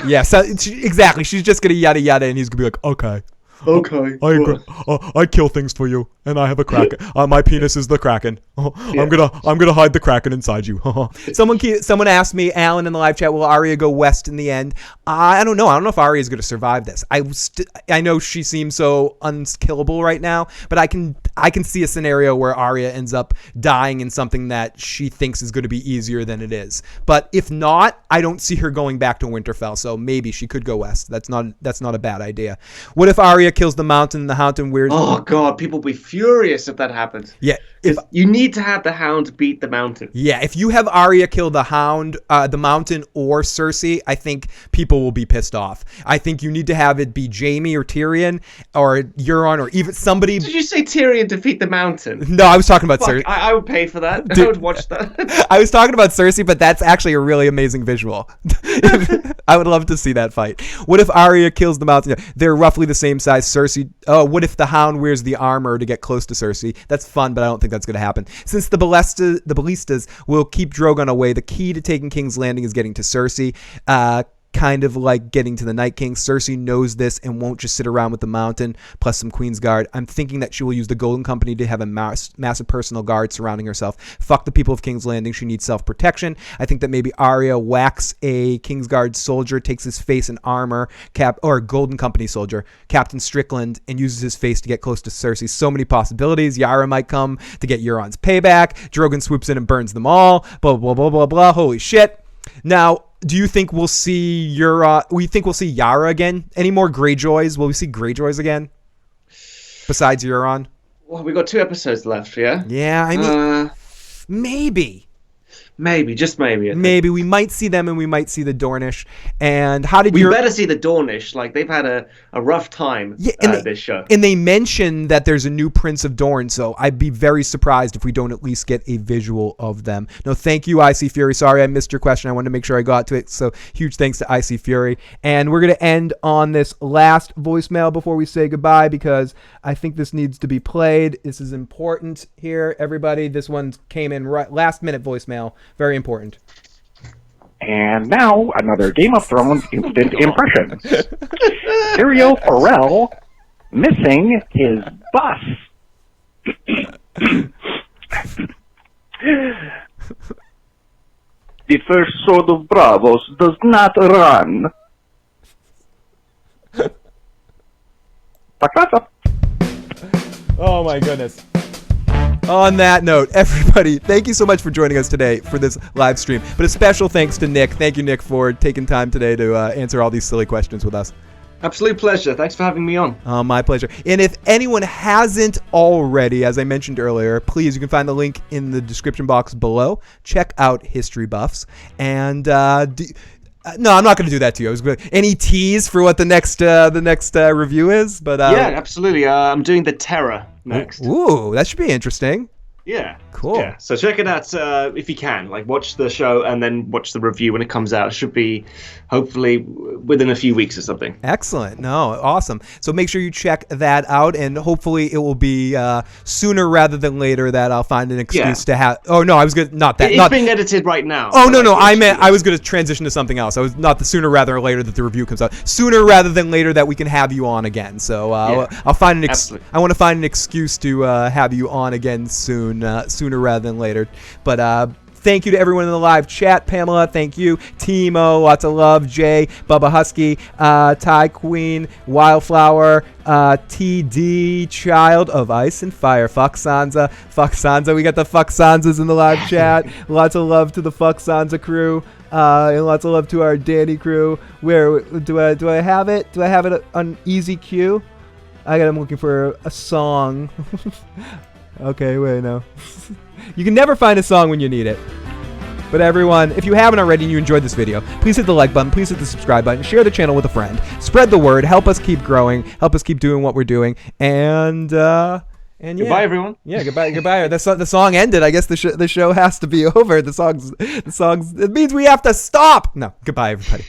Yeah, so exactly. She's just going to yada yada, and he's going to be like, okay. Okay. I agree. I kill things for you, and I have a kraken. My penis is the kraken. I'm gonna hide the kraken inside you. Someone asked me, Alan, in the live chat, will Arya go west in the end? I don't know. I don't know if Arya is gonna survive this. I know she seems so unkillable right now, but I can see a scenario where Arya ends up dying in something that she thinks is going to be easier than it is. But if not, I don't see her going back to Winterfell. So maybe she could go west. That's not a bad idea. What if Arya kills the Mountain and the Hound wears? Oh god, people will be furious if that happens. Yeah, if you need to have the Hound beat the Mountain. Yeah, if you have Arya kill the Hound, the Mountain, or Cersei, I think people will be pissed off. I think you need to have it be Jaime or Tyrion or Euron or even somebody. Did you say Tyrion defeat the Mountain? No, I was talking about Cersei. I would pay for that. I would watch that. I was talking about Cersei, but that's actually a really amazing visual. I would love to see that fight. What if Arya kills the Mountain? They're roughly the same size. Cersei. Oh, what if the Hound wears the armor to get close to Cersei? That's fun, but I don't think that's going to happen. Since the ballistas will keep Drogon away, the key to taking King's Landing is getting to Cersei. kind of like getting to the Night King. Cersei knows this and won't just sit around with the Mountain plus some Queen's Guard. I'm thinking that she will use the Golden Company to have a massive personal guard surrounding herself. Fuck the people of King's Landing. She needs self-protection. I think that maybe Arya whacks a King's Guard soldier, takes his face in armor, or a Golden Company soldier, Captain Strickland, and uses his face to get close to Cersei. So many possibilities. Yara might come to get Euron's payback. Drogon swoops in and burns them all. Blah, blah, blah, blah, blah. Holy shit. Now, do you think we'll see Yara again? Any more Greyjoys? Will we see Greyjoys again? Besides Euron? Well, we got 2 episodes left, yeah? Yeah, I mean, maybe. Maybe, just maybe. Maybe we might see them, and we might see the Dornish. And how did we better see the Dornish? Like, they've had a rough time this show. And they mentioned that there's a new Prince of Dorne, so I'd be very surprised if we don't at least get a visual of them. No, thank you, Icy Fury. Sorry I missed your question. I wanted to make sure I got to it. So huge thanks to Icy Fury. And we're going to end on this last voicemail before we say goodbye, because I think this needs to be played. This is important here, everybody. This one came in last minute voicemail. Very important. And now, another Game of Thrones instant impressions. Dario Farrell missing his bus. The first sword of Bravos does not run. Oh my goodness. On that note, everybody, thank you so much for joining us today for this live stream. But a special thanks to Nick. Thank you, Nick, for taking time today to answer all these silly questions with us. Absolute pleasure. Thanks for having me on. My pleasure. And if anyone hasn't already, as I mentioned earlier, please, you can find the link in the description box below. Check out History Buffs. And no, I'm not going to do that to you. Any tease for what the next review is? But yeah, absolutely. I'm doing The Terror next. Ooh, that should be interesting. Yeah. Cool. Yeah. So check it out if you can. Like, watch the show and then watch the review when it comes out. It should be hopefully within a few weeks or something. Excellent. No, awesome. So make sure you check that out, and hopefully it will be sooner rather than later that I'll find an excuse to have. Oh no, I was gonna It's being edited right now. Oh no, I meant I was gonna transition to something else. I was not the sooner rather than later that the review comes out. Sooner rather than later that we can have you on again. So I'll find an I want to find an excuse to have you on again soon. Sooner rather than later. But thank you to everyone in the live chat. Pamela, thank you. Timo, lots of love. Jay, Bubba Husky, Ty Queen, Wildflower, TD, Child of Ice and Fire, Fuck Sansa. We got the Fuck Sansas in the live chat. Lots of love to the Fuck Sansa crew. And lots of love to our Danny crew. Where do I have it? Do I have it on easy queue? I'm looking for a song. Okay, wait, no. You can never find a song when you need it. But everyone, if you haven't already and you enjoyed this video, please hit the like button, please hit the subscribe button, share the channel with a friend, spread the word, help us keep growing, help us keep doing what we're doing, and yeah. Goodbye, everyone. Yeah, goodbye. The song ended. I guess the show has to be over. The songs. It means we have to stop. No, goodbye, everybody.